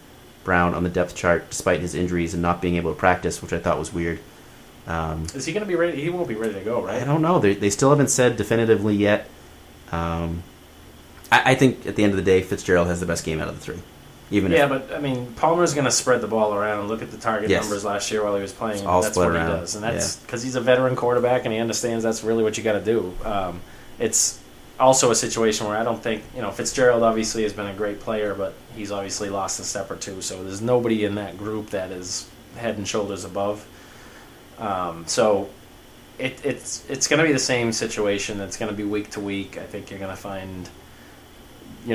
Brown on the depth chart despite his injuries and not being able to practice, which I thought was weird. Is he going to be ready? He won't be ready to go, right? I don't know. They still haven't said definitively yet. I think at the end of the day, Fitzgerald has the best game out of the three. But I mean, Palmer's going to spread the ball around. Look at the target numbers last year while he was playing. That's what he does, and that's because he's a veteran quarterback and he understands that's really what you got to do. It's also a situation where I don't think Fitzgerald obviously has been a great player, but he's obviously lost a step or two. So there's nobody in that group that is head and shoulders above. So it's going to be the same situation. It's going to be week to week. I think you're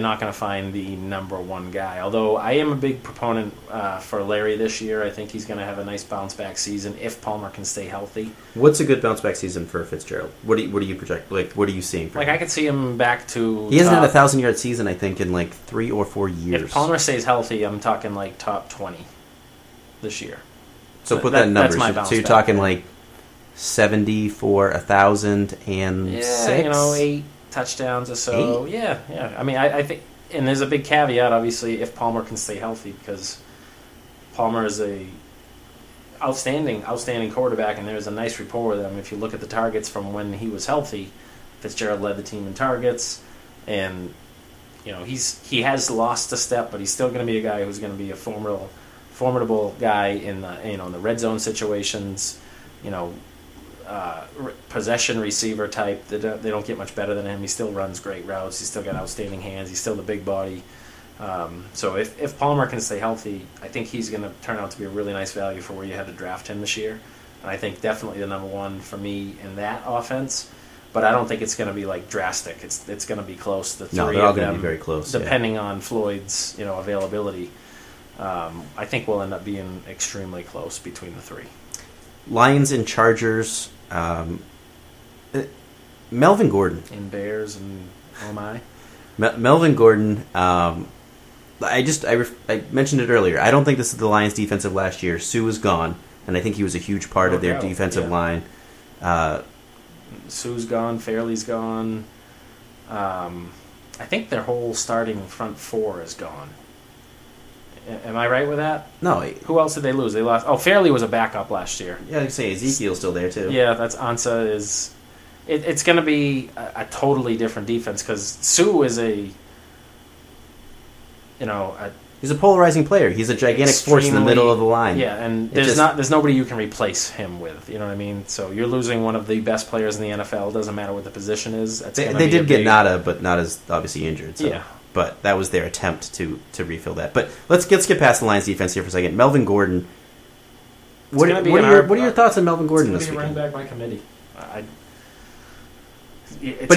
not going to find the number one guy. Although I am a big proponent for Larry this year. I think he's going to have a nice bounce back season if Palmer can stay healthy. What's a good bounce back season for Fitzgerald? What do you project? Like, what are you seeing for him? I could see him back to. He hasn't had a 1,000-yard season, I think, in like 3 or 4 years. If Palmer stays healthy, I'm talking like top 20 this year. So put that in numbers. That's my bounce so you're back. Talking like 70 for 1,006. 8 touchdowns or so. 8? Yeah. I mean, I think, and there's a big caveat, obviously, if Palmer can stay healthy, because Palmer is a outstanding quarterback, and there's a nice rapport with him. If you look at the targets from when he was healthy, Fitzgerald led the team in targets, and he has lost a step, but he's still going to be a guy who's going to be a formidable guy in the red zone situations. Possession receiver type. They don't get much better than him. He still runs great routes. He's still got outstanding hands. He's still the big body. So if Palmer can stay healthy, I think he's going to turn out to be a really nice value for where you had to draft him this year. And I think definitely the number one for me in that offense. But I don't think it's going to be like drastic. It's going to be close. The three they're all of going them, to be very close, depending on Floyd's availability. I think we'll end up being extremely close between the three. Lions and Chargers. Melvin Gordon. In Bears and oh my. Melvin Gordon. I mentioned it earlier. I don't think this is the Lions' defense of last year. Sue was gone, and I think he was a huge part of their defensive line. Sue's gone. Fairley's gone. I think their whole starting front four is gone. Am I right with that? No. Who else did they lose? They lost. Oh, Fairley was a backup last year. Yeah, I'd say Ezekiel's still there too. Yeah, that's Ansa is. It's going to be a totally different defense because Sue is he's a polarizing player. He's a gigantic force in the middle of the line. Yeah, and there's nobody you can replace him with. You know what I mean? So you're losing one of the best players in the NFL. Doesn't matter what the position is. They did get Nada, but Nada's obviously injured. So. Yeah. But that was their attempt to refill that. But let's get past the Lions defense here for a second. Melvin Gordon. What are your thoughts on Melvin Gordon this weekend? Running back by committee. But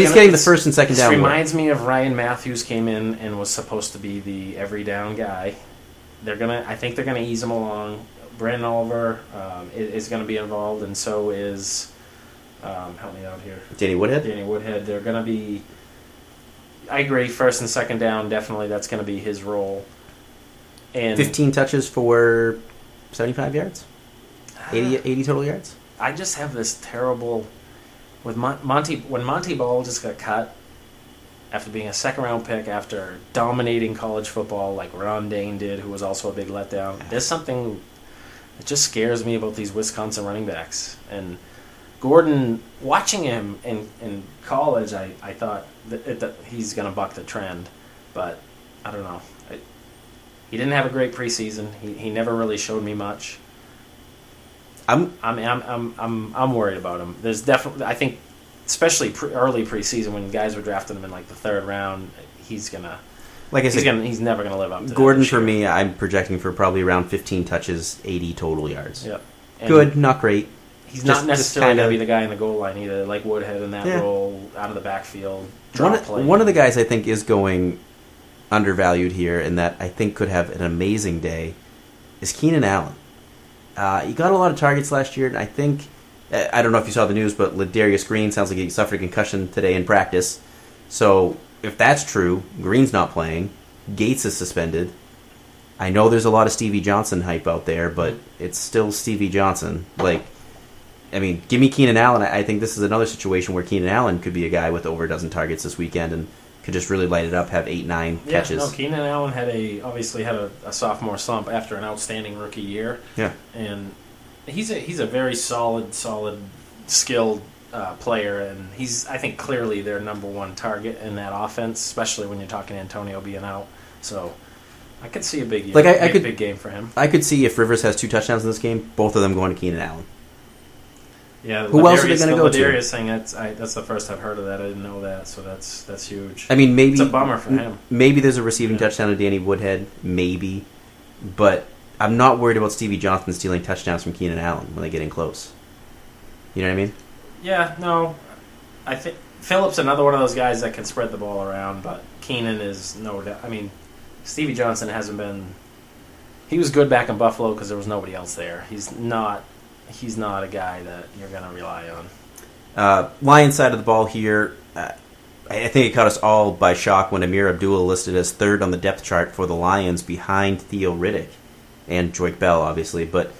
he's getting the first and second down. It reminds me of Ryan Matthews came in and was supposed to be the every down guy. I think they're gonna ease him along. Brandon Oliver is going to be involved, and so is help me out here. Danny Woodhead. They're going to be. I agree. First and second down, definitely that's going to be his role. And 15 touches for 75 yards, 80 total yards. I just have this terrible with Monty when Monty Ball just got cut after being a second-round pick after dominating college football like Ron Dane did, who was also a big letdown. There's something that just scares me about these Wisconsin running backs. And Gordon, watching him in college, I thought that he's going to buck the trend, but I don't know. He didn't have a great preseason. He never really showed me much. I'm worried about him. There's definitely, I think, especially early preseason when guys were drafting him in like the third round, he's gonna. Like I said, he's never gonna live up to Gordon. That for me, I'm projecting for probably around 15 touches, 80 total yards. Yep. Good, not great. He's not necessarily kinda going to be the guy in the goal line either, like Woodhead in that role, out of the backfield. One of the guys I think is going undervalued here, and that I think could have an amazing day, is Keenan Allen. He got a lot of targets last year, and I think, I don't know if you saw the news, but Ladarius Green sounds like he suffered a concussion today in practice. So if that's true, Green's not playing, Gates is suspended. I know there's a lot of Stevie Johnson hype out there, but it's still Stevie Johnson. Give me Keenan Allen. I think this is another situation where Keenan Allen could be a guy with over a dozen targets this weekend and could just really light it up, have 8-9 catches. No, Keenan Allen obviously had a sophomore slump after an outstanding rookie year. Yeah, and he's a very solid, skilled player, and he's, I think, clearly their number one target in that offense, especially when you're talking Antonio being out. So I could see a big year, big game for him. I could see if Rivers has 2 touchdowns in this game, both of them going to Keenan Allen. Yeah, who else are they going to go to? The Ladarius thing, that's the first I've heard of that. I didn't know that, so that's huge. I mean, maybe it's a bummer for him. Maybe there's a receiving touchdown to Danny Woodhead, maybe, but I'm not worried about Stevie Johnson stealing touchdowns from Keenan Allen when they get in close. You know what I mean? Yeah, no, I think Phillips another one of those guys that can spread the ball around, but Keenan is no doubt. I mean, Stevie Johnson hasn't been. He was good back in Buffalo because there was nobody else there. He's not a guy that you're going to rely on. Lions side of the ball here, I think it caught us all by shock when Amir Abdullah listed as third on the depth chart for the Lions behind Theo Riddick and Joik Bell, obviously. But a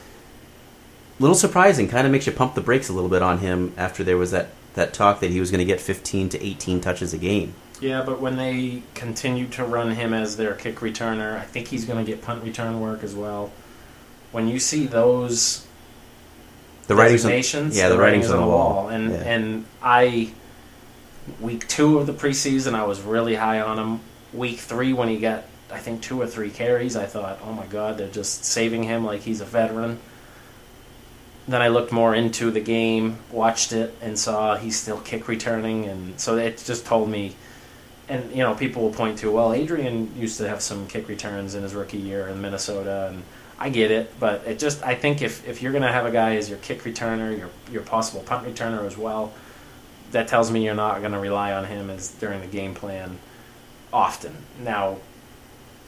little surprising, kind of makes you pump the brakes a little bit on him after there was that talk that he was going to get 15 to 18 touches a game. Yeah, but when they continue to run him as their kick returner, I think he's going to get punt return work as well. When you see those designations, the writing's on the wall. And week 2 of the preseason, I was really high on him. Week 3, when he got, I think, 2 or 3 carries, I thought, oh my God, they're just saving him like he's a veteran. Then I looked more into the game, watched it, and saw he's still kick returning, and so it just told me. And people will point to, well, Adrian used to have some kick returns in his rookie year in Minnesota, and I get it, but I think if you're going to have a guy as your kick returner, your possible punt returner as well, that tells me you're not going to rely on him as during the game plan often. Now,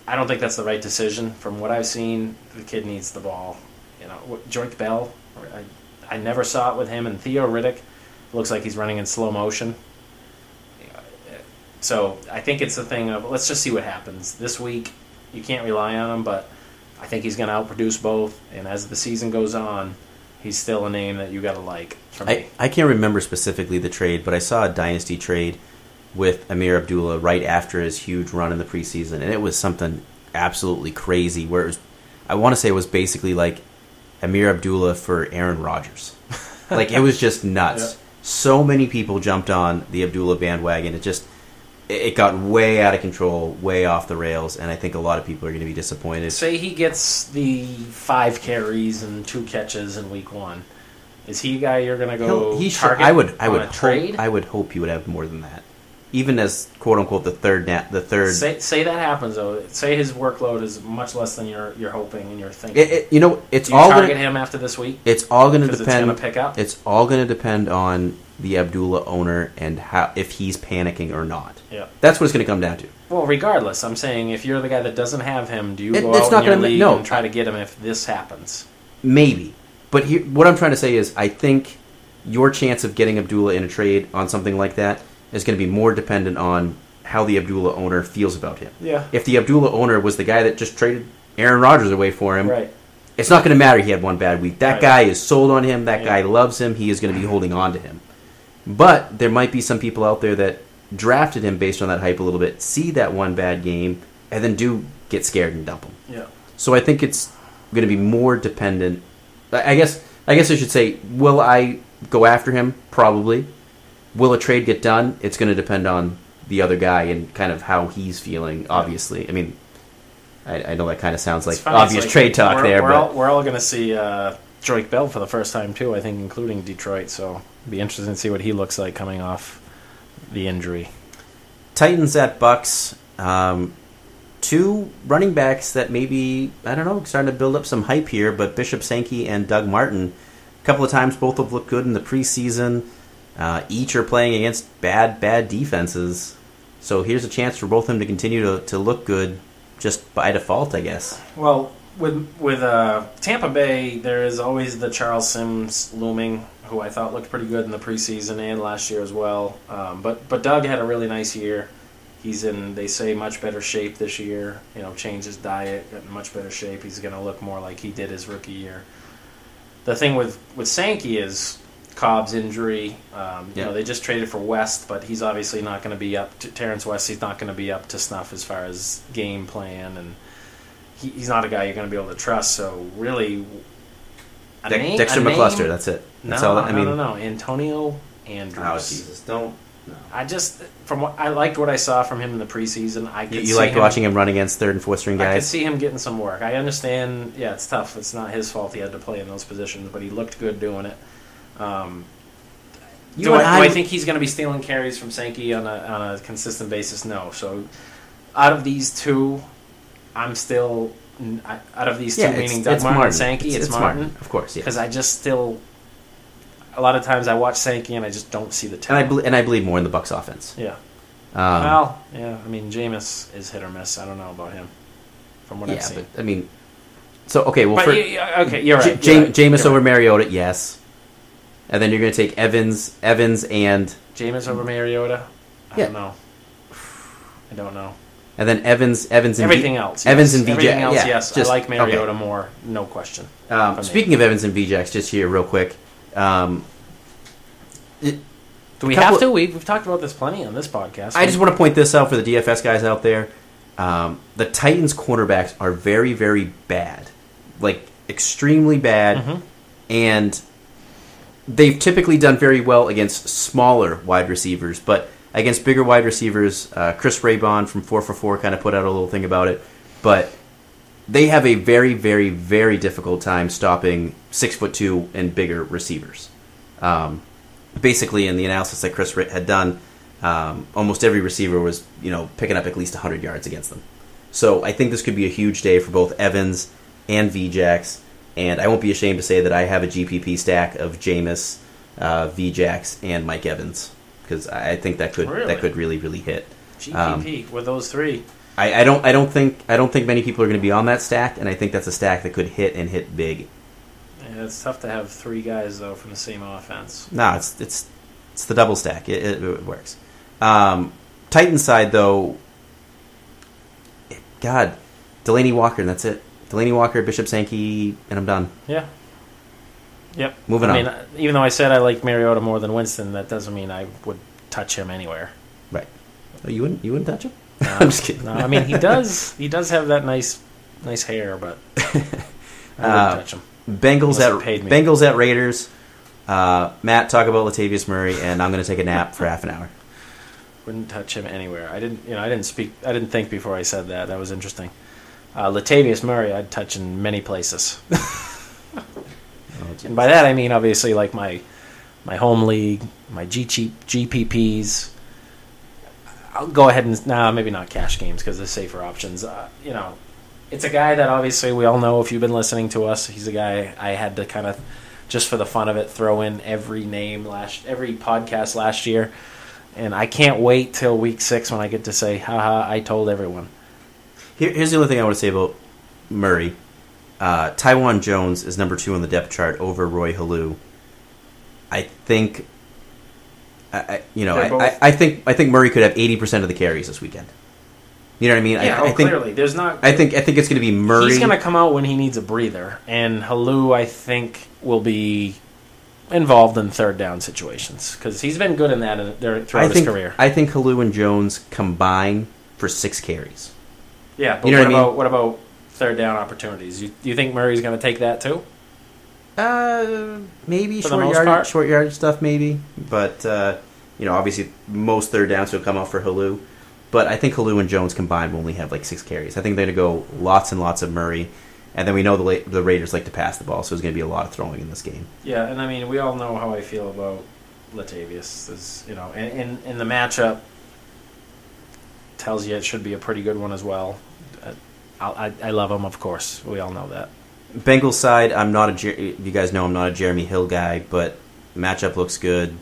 I don't think that's the right decision. From what I've seen, the kid needs the ball. Joik Bell, I never saw it with him, and Theo Riddick looks like he's running in slow motion. So I think it's a thing of, let's just see what happens. This week, you can't rely on him, but I think he's going to outproduce both, and as the season goes on, he's still a name that you got to like for me. I can't remember specifically the trade, but I saw a dynasty trade with Amir Abdullah right after his huge run in the preseason, and it was something absolutely crazy where I want to say it was basically like Amir Abdullah for Aaron Rodgers. It was just nuts. Yeah. So many people jumped on the Abdullah bandwagon. It got way out of control, way off the rails, and I think a lot of people are going to be disappointed. Say he gets the 5 carries and 2 catches in week 1. Is he a guy you're going to go target on a trade? I would hope he would have more than that. Even as, quote-unquote, the third. Say that happens, though. Say his workload is much less than you're hoping and you're thinking. It's Do you target him after this week? It's all going to depend. It's going to pick up? It's all going to depend on the Abdullah owner and if he's panicking or not. Yeah. That's what it's going to come down to. Well, regardless, I'm saying if you're the guy that doesn't have him, do you go out in your league and try to get him if this happens? Maybe. But what I'm trying to say is I think your chance of getting Abdullah in a trade on something like that is going to be more dependent on how the Abdullah owner feels about him. Yeah. If the Abdullah owner was the guy that just traded Aaron Rodgers away for him, right, it's not going to matter he had one bad week. That guy is sold on him. That guy loves him. He is going to be holding on to him. But there might be some people out there that drafted him based on that hype a little bit, see that one bad game, and then do get scared and dump him. Yeah. So I think it's going to be more dependent. I guess I should say, will I go after him? Probably. Will a trade get done? It's going to depend on the other guy and kind of how he's feeling, obviously. I mean, I know that kind of sounds like obvious trade talk there. We're all going to see Joik Bell for the first time, too, I think, including Detroit. So it'll be interesting to see what he looks like coming off the injury. Titans at Bucks. 2 running backs that maybe, I don't know, starting to build up some hype here, but Bishop Sankey and Doug Martin A couple of times, both have looked good in the preseason. Each are playing against bad defenses. So here's a chance for both of them to continue to look good just by default, I guess. Well, with Tampa Bay, there is always the Charles Sims looming, who I thought looked pretty good in the preseason and last year as well. But Doug had a really nice year. He's in, they say, much better shape this year. Changed his diet, got in much better shape. He's going to look more like he did his rookie year. The thing with Sankey is Cobb's injury. They just traded for West, but he's obviously not going to be up to Terrence West. He's not going to be up to snuff as far as game plan, and he's not a guy you're going to be able to trust. So really, Dexter McCluster. That's it. That's all. No. Antonio Andrews. Oh Jesus! Don't. No. I liked what I saw from him in the preseason. You liked watching him run against third and fourth string guys? I could see him getting some work. I understand. Yeah, it's tough. It's not his fault he had to play in those positions, but he looked good doing it. Do I think he's going to be stealing carries from Sankey on a consistent basis? No. So out of these two, I'm still out of these two, meaning Doug Martin and Sankey. It's Martin, of course, because I just still. A lot of times I watch Sankey and I just don't see the talent. And I believe more in the Bucs offense. Yeah. Jameis is hit or miss. I don't know about him, from what I've seen. But okay. Well, you're right. Jameis over Mariota, yes. And then you're going to take Evans, and Jameis over Mariota. I don't know. And then Evans, and everything else. Evans and VJ. Everything else, yes. I like Mariota more, no question. Speaking of Evans and VJax, just here real quick. Do we have to? We've talked about this plenty on this podcast. I just want to point this out for the DFS guys out there. The Titans cornerbacks are very, very bad. Like, extremely bad. Mm-hmm. And they've typically done very well against smaller wide receivers. But against bigger wide receivers, Chris Raybon from 4for4 kind of put out a little thing about it. But they have a very, very, very difficult time stopping 6'2" and bigger receivers. Basically, in the analysis that Chris had done, almost every receiver was, picking up at least 100 yards against them. So I think this could be a huge day for both Evans and VJax, and I won't be ashamed to say that I have a GPP stack of Jameis, VJax, and Mike Evans, because I think that could really, really hit. GPP with those three. I don't think many people are going to be on that stack, and I think that's a stack that could hit and hit big. Yeah, it's tough to have three guys though from the same offense. No, it's the double stack. It works. Titans side though, God, Delaney Walker, and that's it. Delaney Walker, Bishop Sankey, and I'm done. Yeah. Yep. Moving on. Even though I said I like Mariota more than Winston, that doesn't mean I would touch him anywhere. Right. Oh, you wouldn't touch him? No, I'm just kidding. No, he does. He does have that nice hair, but I wouldn't touch him. Bengals at Raiders. Matt, talk about Latavius Murray, and I'm going to take a nap for half an hour. Wouldn't touch him anywhere. I didn't think before I said that. That was interesting. Latavius Murray, I'd touch in many places. And by that I mean obviously like my home league, my GPPs. I'll go ahead and maybe not cash games because they're safer options. It's a guy that obviously we all know if you've been listening to us. He's a guy I had to kind of, just for the fun of it, throw in every podcast last year. And I can't wait till week 6 when I get to say, haha, I told everyone. Here's the only thing I want to say about Murray. Tywan Jones is number 2 on the depth chart over Roy Halou. I think... I think Murray could have 80% of the carries this weekend. You know what I mean? Yeah, I think, clearly. There's not. I think it's going to be Murray. He's going to come out when he needs a breather, and Halou, I think, will be involved in third down situations because he's been good in that throughout his career. I think Halou and Jones combine for 6 carries. Yeah, but what about third down opportunities? Do you think Murray's going to take that too? Maybe short yardage stuff, maybe. But obviously most third downs will come out for Halou. But I think Halou and Jones combined will only have like 6 carries. I think they're going to go lots and lots of Murray, and then we know the Raiders like to pass the ball, so there's going to be a lot of throwing in this game. Yeah, and we all know how I feel about Latavius. And the matchup tells you it should be a pretty good one as well. I love him, of course. We all know that. Bengals side, I'm not you guys know I'm not a Jeremy Hill guy, but matchup looks good.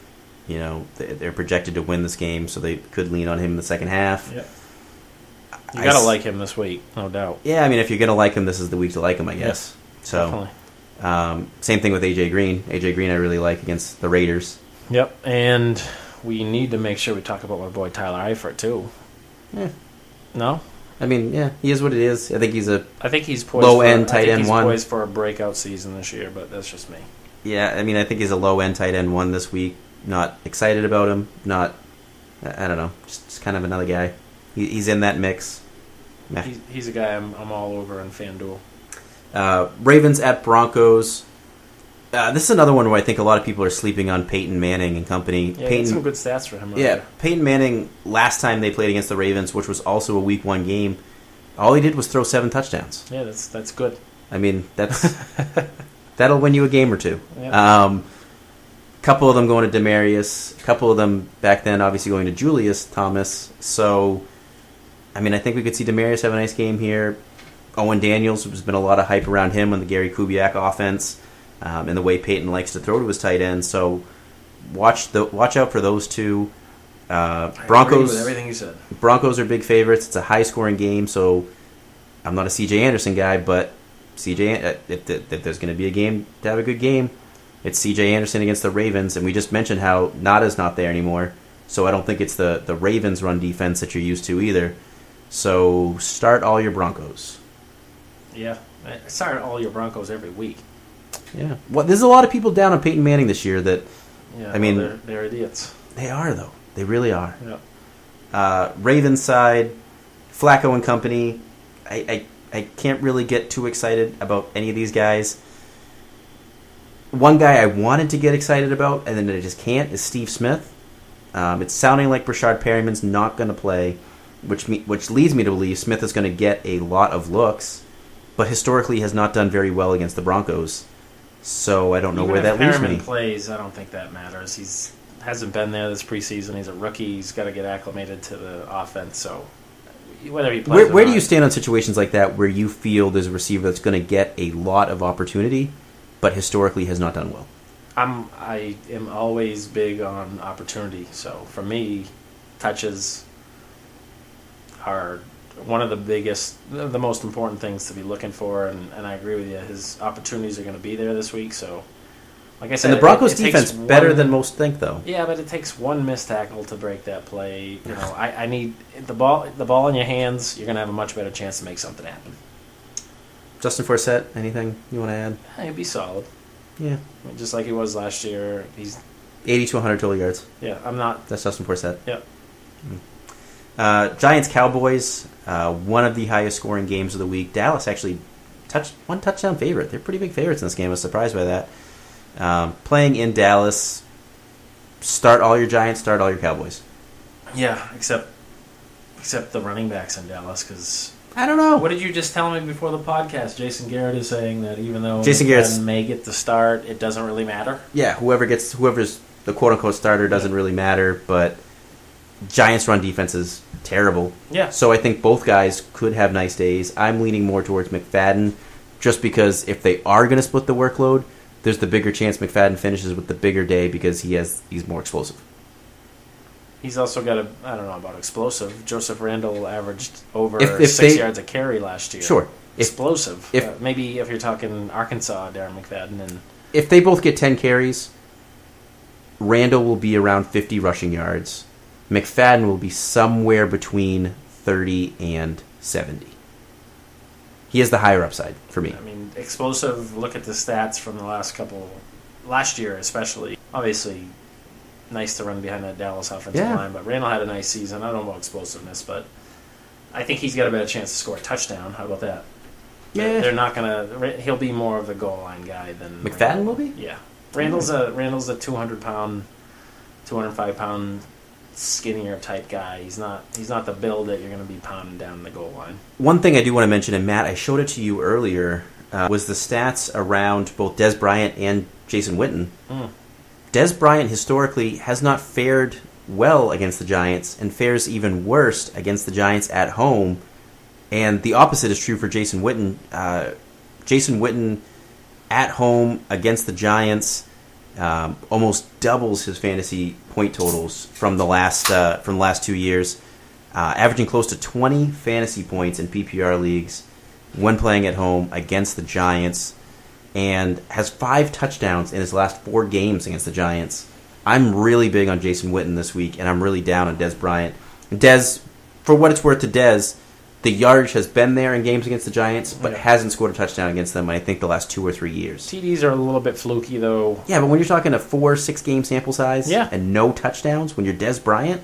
You know, they're projected to win this game, so they could lean on him in the second half. Yep. You got to like him this week, no doubt. Yeah, I mean, if you're going to like him, this is the week to like him, I guess. Yes, so, same thing with A.J. Green. A.J. Green I really like against the Raiders. Yep, and we need to make sure we talk about my boy Tyler Eifert, too. Yeah. No? I mean, yeah, he is what it is. I think he's poised low-end tight end one. He's poised for a breakout season this year, but that's just me. Yeah, I mean, I think he's a low-end tight end one this week. Not excited about him. Not, I don't know, just kind of another guy. He's in that mix. He's a guy I'm all over in FanDuel. Ravens at Broncos. This is another one where I think a lot of people are sleeping on Peyton Manning and company. Yeah, Peyton, some good stats for him. Yeah, Peyton Manning, last time they played against the Ravens, which was also a Week 1 game, all he did was throw 7 touchdowns. Yeah, that's good. I mean, that'll win you a game or two. Yeah. Couple of them going to Demarius. A couple of them back then obviously going to Julius Thomas. So, I mean, I think we could see Demarius have a nice game here. Owen Daniels, there's been a lot of hype around him on the Gary Kubiak offense. And the way Peyton likes to throw to his tight end, so watch out for those two. Broncos. I agree with everything you said. Broncos are big favorites. It's a high-scoring game, so I'm not a C.J. Anderson guy, but C.J. If there's going to be a game to have a good game, it's C.J. Anderson against the Ravens, and we just mentioned how Nada's not there anymore, so I don't think it's the Ravens' run defense that you're used to either. So start all your Broncos. Yeah, I start all your Broncos every week. Yeah. Well, there's a lot of people down on Peyton Manning this year that, yeah, I mean... They're idiots. They are, though. They really are. Yeah. Ravens side, Flacco and company, I can't really get too excited about any of these guys. One guy I wanted to get excited about, and then I just can't, is Steve Smith. It's sounding like Brashard Perryman's not going to play, which leads me to believe Smith is going to get a lot of looks, but historically has not done very well against the Broncos. So I don't know where that leaves me. Even if Perriman plays, I don't think that matters. He's hasn't been there this preseason. He's a rookie. He's got to get acclimated to the offense. So whether he plays, where do you stand on situations like that where you feel there's a receiver that's going to get a lot of opportunity, but historically has not done well? I am always big on opportunity. So for me, touches are one of the most important things to be looking for, and I agree with you. His opportunities are going to be there this week. So, like I said, and the Broncos defense better than most think, though. Yeah, but it takes one missed tackle to break that play. You know, I need the ball in your hands. You're going to have a much better chance to make something happen. Justin Forsett, anything you want to add? He'd be solid. Yeah, just like he was last year. He's 80 to 100 total yards. Yeah, I'm not. That's Justin Forsett. Yeah. Giants Cowboys, one of the highest scoring games of the week. Dallas actually one touchdown favorite. They're pretty big favorites in this game. I was surprised by that. Playing in Dallas, start all your Giants, start all your Cowboys. Yeah, except the running backs in Dallas, because I don't know. What did you just tell me before the podcast? Jason Garrett is saying that even though Jason Garrett may get the start, it doesn't really matter. Yeah, whoever's the quote unquote starter doesn't really matter, but Giants' run defense is terrible. Yeah. So I think both guys could have nice days. I'm leaning more towards McFadden, just because if they are going to split the workload, there's the bigger chance McFadden finishes with the bigger day because he's more explosive. He's also got I don't know about explosive. Joseph Randle averaged over 6 yards a carry last year. Sure. Explosive. Maybe if you're talking Arkansas, Darren McFadden. And if they both get 10 carries, Randle will be around 50 rushing yards. McFadden will be somewhere between 30 and 70. He has the higher upside for me. I mean, explosive, look at the stats from the last year especially. Obviously, nice to run behind that Dallas offensive line, but Randall had a nice season. I don't know about explosiveness, but I think he's got a better chance to score a touchdown. How about that? Yeah. They're not going to... He'll be more of the goal line guy than... McFadden will be? Yeah. Randall's a 200-pound, 205-pound... skinnier type guy. He's not the build that you're going to be pounding down the goal line. One thing I do want to mention, and Matt, I showed it to you earlier, was the stats around both Des Bryant and Jason Witten. Des Bryant historically has not fared well against the Giants and fares even worse against the Giants at home. And the opposite is true for Jason Witten. Jason Witten at home against the Giants almost doubles his fantasy point totals from the last 2 years, averaging close to 20 fantasy points in PPR leagues when playing at home against the Giants, and has 5 touchdowns in his last 4 games against the Giants. I'm really big on Jason Witten this week, and I'm really down on Des Bryant. Des, for what it's worth to Des, the yardage has been there in games against the Giants, but hasn't scored a touchdown against them in, I think, the last 2 or 3 years. TDs are a little bit fluky, though. Yeah, but when you're talking a 4-6 game sample size and no touchdowns, when you're Des Bryant,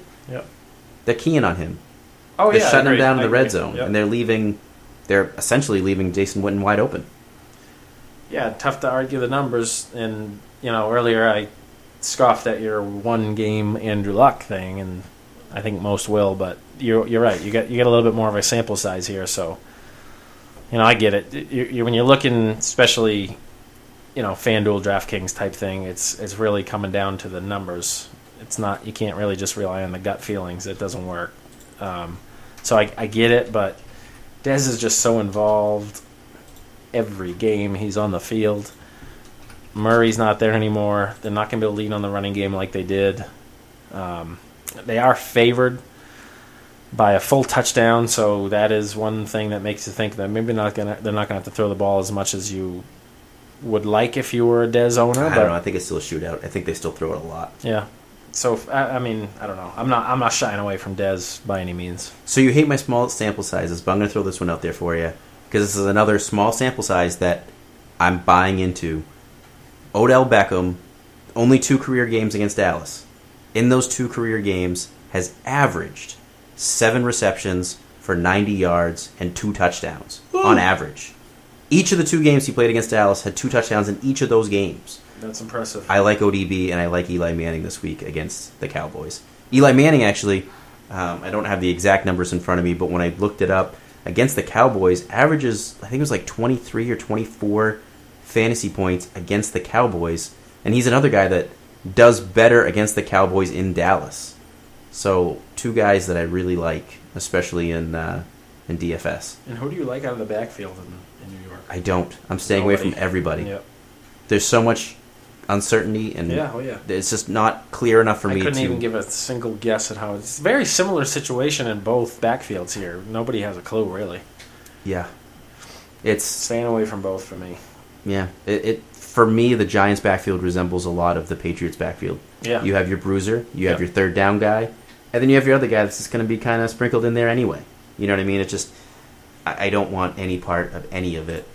they're keying on him. Oh, they're shutting him down in the red zone, yep. and they're essentially leaving Jason Witten wide open. Yeah, tough to argue the numbers. And, earlier I scoffed at your one-game Andrew Luck thing, and I think most will, but you're right. You get a little bit more of a sample size here, so I get it. When you're looking, especially FanDuel, DraftKings type thing, it's really coming down to the numbers. It's not, you can't really just rely on the gut feelings. It doesn't work. So I get it, but Dez is just so involved every game he's on the field. Murray's not there anymore. They're not going to be able to lean on the running game like they did. They are favored by a full touchdown, so that is one thing that makes you think that maybe they're not going to have to throw the ball as much as you would like if you were a Dez owner. I don't know. I think it's still a shootout. I think they still throw it a lot. Yeah. So I mean, I don't know. I'm not shying away from Dez by any means. So you hate my small sample sizes, but I'm going to throw this one out there for you because this is another small sample size that I'm buying into. Odell Beckham, only 2 career games against Dallas. In those 2 career games, has averaged 7 receptions for 90 yards and 2 touchdowns on average. Each of the 2 games he played against Dallas had 2 touchdowns in each of those games. That's impressive. I like ODB, and I like Eli Manning this week against the Cowboys. Eli Manning, actually, I don't have the exact numbers in front of me, but when I looked it up, against the Cowboys, averages, I think it was like 23 or 24 fantasy points against the Cowboys, and he's another guy that does better against the Cowboys in Dallas. So 2 guys that I really like, especially in DFS. And who do you like out of the backfield in New York? I don't. I'm staying away from everybody. Yep. There's so much uncertainty, and it's just not clear enough for me to... I couldn't even give a single guess at how... It's a very similar situation in both backfields here. Nobody has a clue, really. Yeah. It's... Staying away from both for me. Yeah. For me, the Giants' backfield resembles a lot of the Patriots' backfield. Yeah. You have your bruiser, you have your third down guy, and then you have your other guy that's just going to be kind of sprinkled in there anyway. You know what I mean? It's just... I don't want any part of any of it.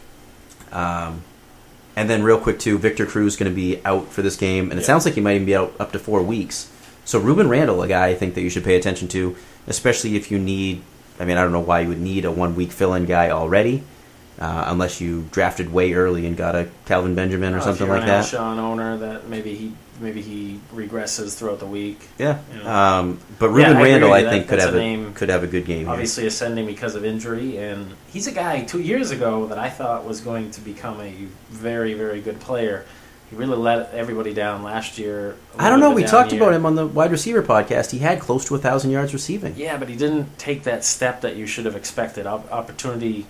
And then real quick, too, Victor Cruz is going to be out for this game, and it sounds like he might even be out up to 4 weeks. So Ruben Randall, a guy I think that you should pay attention to, especially if you need... I mean, I don't know why you would need a 1-week fill-in guy already, unless you drafted way early and got a Calvin Benjamin or something like that. If you're an Alshon owner, that maybe he regresses throughout the week. Yeah. You know. But Ruben Randall, I think, could have a good game. Obviously ascending because of injury, and he's a guy 2 years ago that I thought was going to become a very, very good player. He really let everybody down last year. I don't know. We talked about him on the wide receiver podcast. He had close to 1,000 yards receiving. Yeah, but he didn't take that step that you should have expected. Opportunity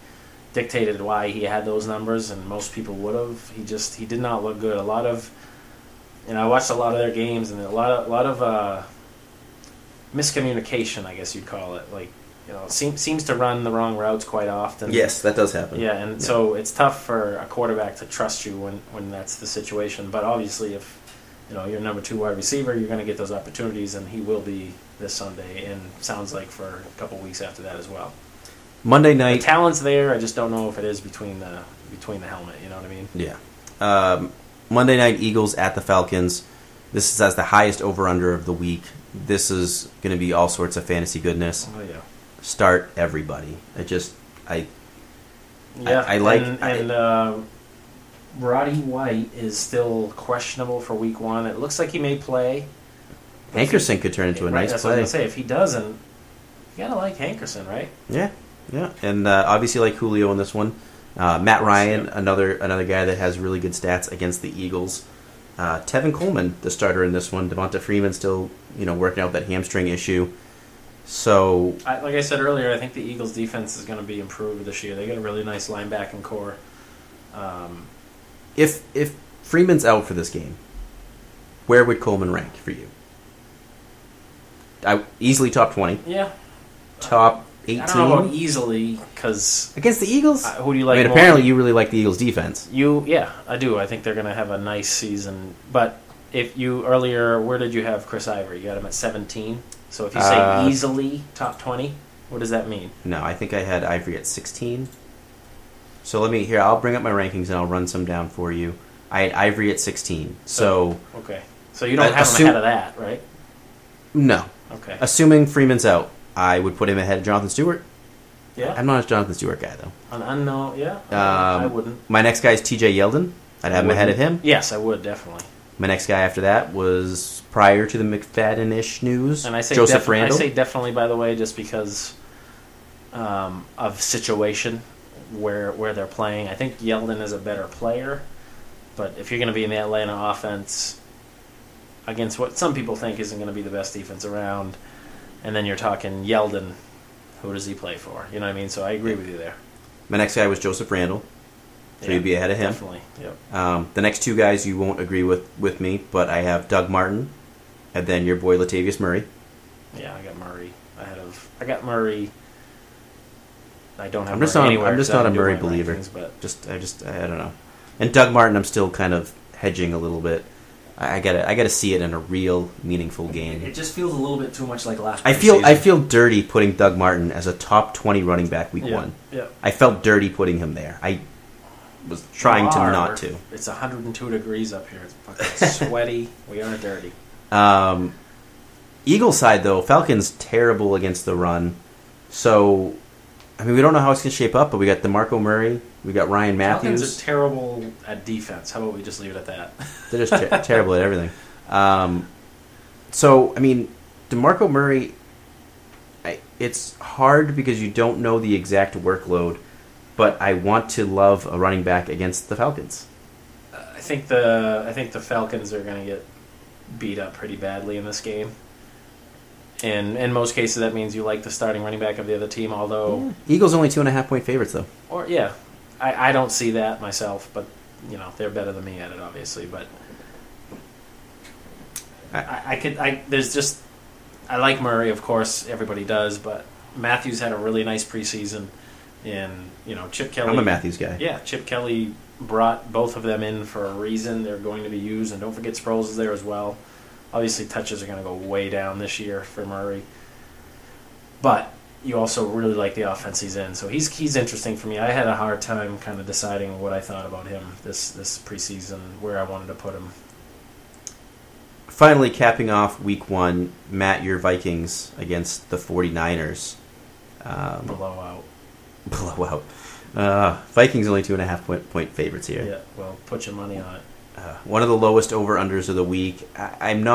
dictated why he had those numbers, and most people would have. He did not look good. I watched a lot of their games, and a lot of miscommunication, I guess you'd call it. Like, seems to run the wrong routes quite often. Yes, that does happen. Yeah, and so it's tough for a quarterback to trust you when that's the situation. But obviously, if you're number 2 wide receiver, you're going to get those opportunities, and he will be this Sunday, and sounds like for a couple weeks after that as well. Monday night, the talent's there. I just don't know if it is between the helmet. You know what I mean? Yeah. Monday night, Eagles at the Falcons. This is as the highest over/under of the week. This is going to be all sorts of fantasy goodness. Oh yeah. Start everybody. I Roddy White is still questionable for week 1. It looks like he may play. Hankerson could turn into a nice that's play. What I was gonna say. If he doesn't, you gotta like Hankerson, right? Yeah. And obviously like Julio in this one. Matt Ryan, another guy that has really good stats against the Eagles. Tevin Coleman, the starter in this one. Devonta Freeman still, working out that hamstring issue. So, like I said earlier, I think the Eagles' defense is going to be improved this year. They got a really nice linebacking core. If Freeman's out for this game, where would Coleman rank for you? Easily top 20. Yeah. Top 18. I don't know about easily, because... Against the Eagles? Who do you like more? Apparently you really like the Eagles' defense. Yeah, I do. I think they're going to have a nice season. But if you... Earlier, where did you have Chris Ivory? You got him at 17. So if you say easily top 20, what does that mean? No, I think I had Ivory at 16. So I'll bring up my rankings and I'll run some down for you. I had Ivory at 16. So okay. So you don't have him ahead of that, right? No. Okay. Assuming Freeman's out, I would put him ahead of Jonathan Stewart. Yeah. I'm not a Jonathan Stewart guy, though. An unknown, yeah. I wouldn't. My next guy is TJ Yeldon. I'd have him ahead of him. Yes, I would, definitely. My next guy after that was prior to the McFadden-ish news, and I say Joseph Randall. I say definitely, by the way, just because of situation where they're playing. I think Yeldon is a better player, but if you're going to be in the Atlanta offense against what some people think isn't going to be the best defense around, and then you're talking Yeldon, who does he play for? You know what I mean? So I agree with you there. My next guy was Joseph Randall, so you'd be ahead of him. Definitely, yep. The next two guys you won't agree with me, but I have Doug Martin, and then your boy Latavius Murray. Yeah, I got Murray ahead of... I got Murray... I don't have I'm just not a Murray believer. Rankings, I don't know. And Doug Martin, I'm still kind of hedging a little bit. I gotta see it in a real meaningful game. It just feels a little bit too much like last. I feel dirty putting Doug Martin as a top 20 running back week 1. Yeah. I felt dirty putting him there. I was trying to not to. It's 102 degrees up here. It's fucking sweaty. We are dirty. Eagles side though, Falcons terrible against the run. So, I mean, we don't know how it's gonna shape up, but we got DeMarco Murray. We got Ryan Matthews. Falcons are terrible at defense. How about we just leave it at that? They're just terrible at everything. So, I mean, DeMarco Murray, it's hard because you don't know the exact workload, but I want to love a running back against the Falcons. I think the Falcons are going to get beat up pretty badly in this game. And in most cases, that means you like the starting running back of the other team, although... Eagles only 2.5-point favorites, though. I don't see that myself, but they're better than me at it, obviously. But I like Murray, of course, everybody does, but Matthews had a really nice preseason, and Chip Kelly. I'm a Matthews guy. Yeah, Chip Kelly brought both of them in for a reason. They're going to be used, and don't forget Sproles is there as well. Obviously, touches are going to go way down this year for Murray, but you also really like the offense he's in. So he's interesting for me. I had a hard time kind of deciding what I thought about him this preseason, where I wanted to put him. Finally, capping off week 1, Matt, your Vikings against the 49ers. Blowout. Vikings only 2.5-point favorites here. Yeah, well, put your money on it. One of the lowest over-unders of the week. I'm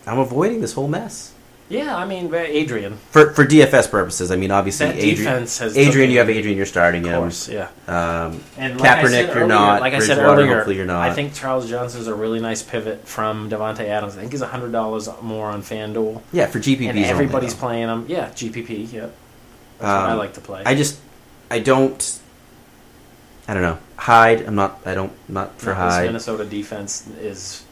avoiding this whole mess. Yeah, I mean, Adrian. For DFS purposes, I mean, obviously, that defense has you have Adrian, you're starting him. Of course, yeah. And Kaepernick, you're not. Like I said earlier, hopefully you're not. I think Charles Johnson's a really nice pivot from Devontae Adams. I think he's $100 more on FanDuel. Yeah, for GPPs. And everybody's playing him. Yeah, GPP, yeah. That's what I like to play. I don't know. Hyde, I'm not for Hyde. This Minnesota defense is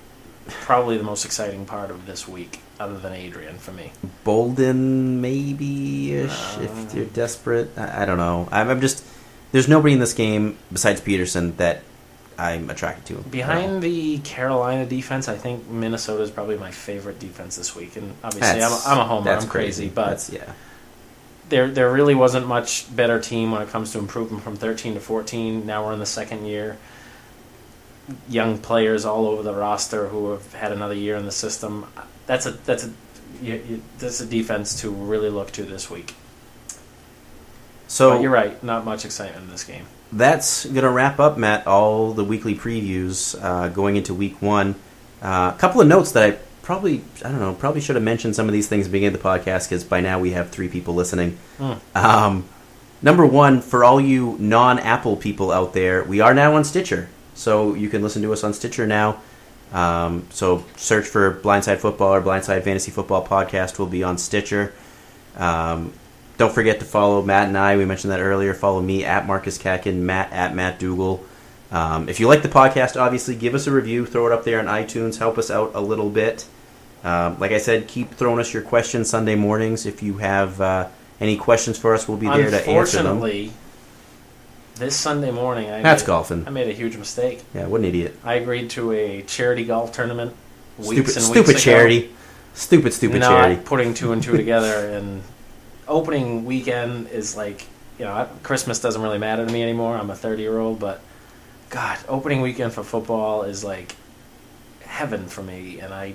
probably the most exciting part of this week, other than Adrian, for me. Bolden, maybe-ish, if you're desperate. I don't know. I'm just... There's nobody in this game, besides Peterson, that I'm attracted to. Behind the Carolina defense, I think Minnesota is probably my favorite defense this week. And obviously, I'm a homer. I'm crazy. But there really wasn't much better team when it comes to improvement from 13 to 14. Now we're in the second year. Young players all over the roster who have had another year in the system. That's a defense to really look to this week. So but you're right, not much excitement in this game. That's going to wrap up, Matt, all the weekly previews going into week 1. A couple of notes that I probably should have mentioned some of these things at the beginning of the podcast because by now we have 3 people listening. Number 1, for all you non-Apple people out there, we are now on Stitcher. So you can listen to us on Stitcher now. So search for Blindside Football or Blindside Fantasy Football Podcast. We'll be on Stitcher. Don't Don't forget to follow Matt and I. We mentioned that earlier. Follow me at Marcus Katkin, Matt at Matt Dougal. If you like the podcast, obviously, give us a review. Throw it up there on iTunes. Help us out a little bit. Like I said, keep throwing us your questions Sunday mornings. If you have any questions for us, we'll be there to answer them. Unfortunately, this Sunday morning, golfing. I made a huge mistake. Yeah, what an idiot. I agreed to a charity golf tournament weeks Stupid ago. charity. Stupid charity. Not putting two and two together. And opening weekend is like, Christmas doesn't really matter to me anymore. I'm a 30-year-old, but God, opening weekend for football is like heaven for me. And I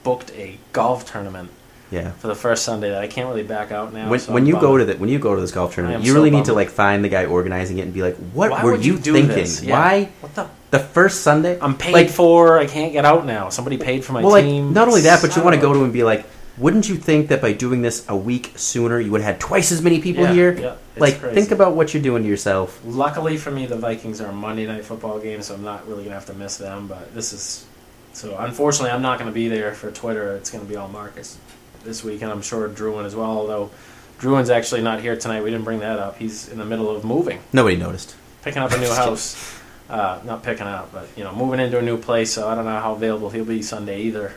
booked a golf tournament. Yeah. For the first Sunday that I can't really back out now. When you go to this golf tournament, you really need to like find the guy organizing it and be like, "What were you thinking? Yeah. Why? What the first Sunday? I'm paid for. I can't get out now. Somebody paid for my team." Not only that, but you want to go to him and be like, "Wouldn't you think that by doing this a week sooner, you would have had twice as many people here?" Yeah, like, crazy. Think about what you're doing to yourself. Luckily for me, the Vikings are a Monday night football game, so I'm not really gonna have to miss them. But so unfortunately, I'm not gonna be there for Twitter. It's gonna be all Marcus this week, and I'm sure Druin as well, although Druin's actually not here tonight. We didn't bring that up. He's in the middle of moving. Nobody noticed. Picking up a new house. Not picking up, but moving into a new place, so I don't know how available he'll be Sunday either.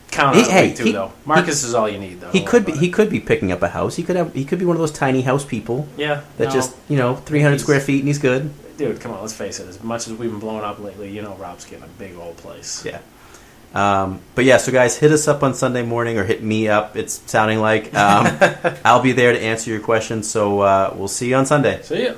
Count on week two, though. Marcus is all you need, though. He could be picking up a house. He could be one of those tiny house people. Yeah. That 300 square feet and he's good. Dude, come on, let's face it. As much as we've been blowing up lately, Rob's getting a big old place. Yeah. But yeah, so guys, hit us up on Sunday morning, or hit me up, it's sounding like. I'll be there to answer your questions, so we'll see you on Sunday. See ya.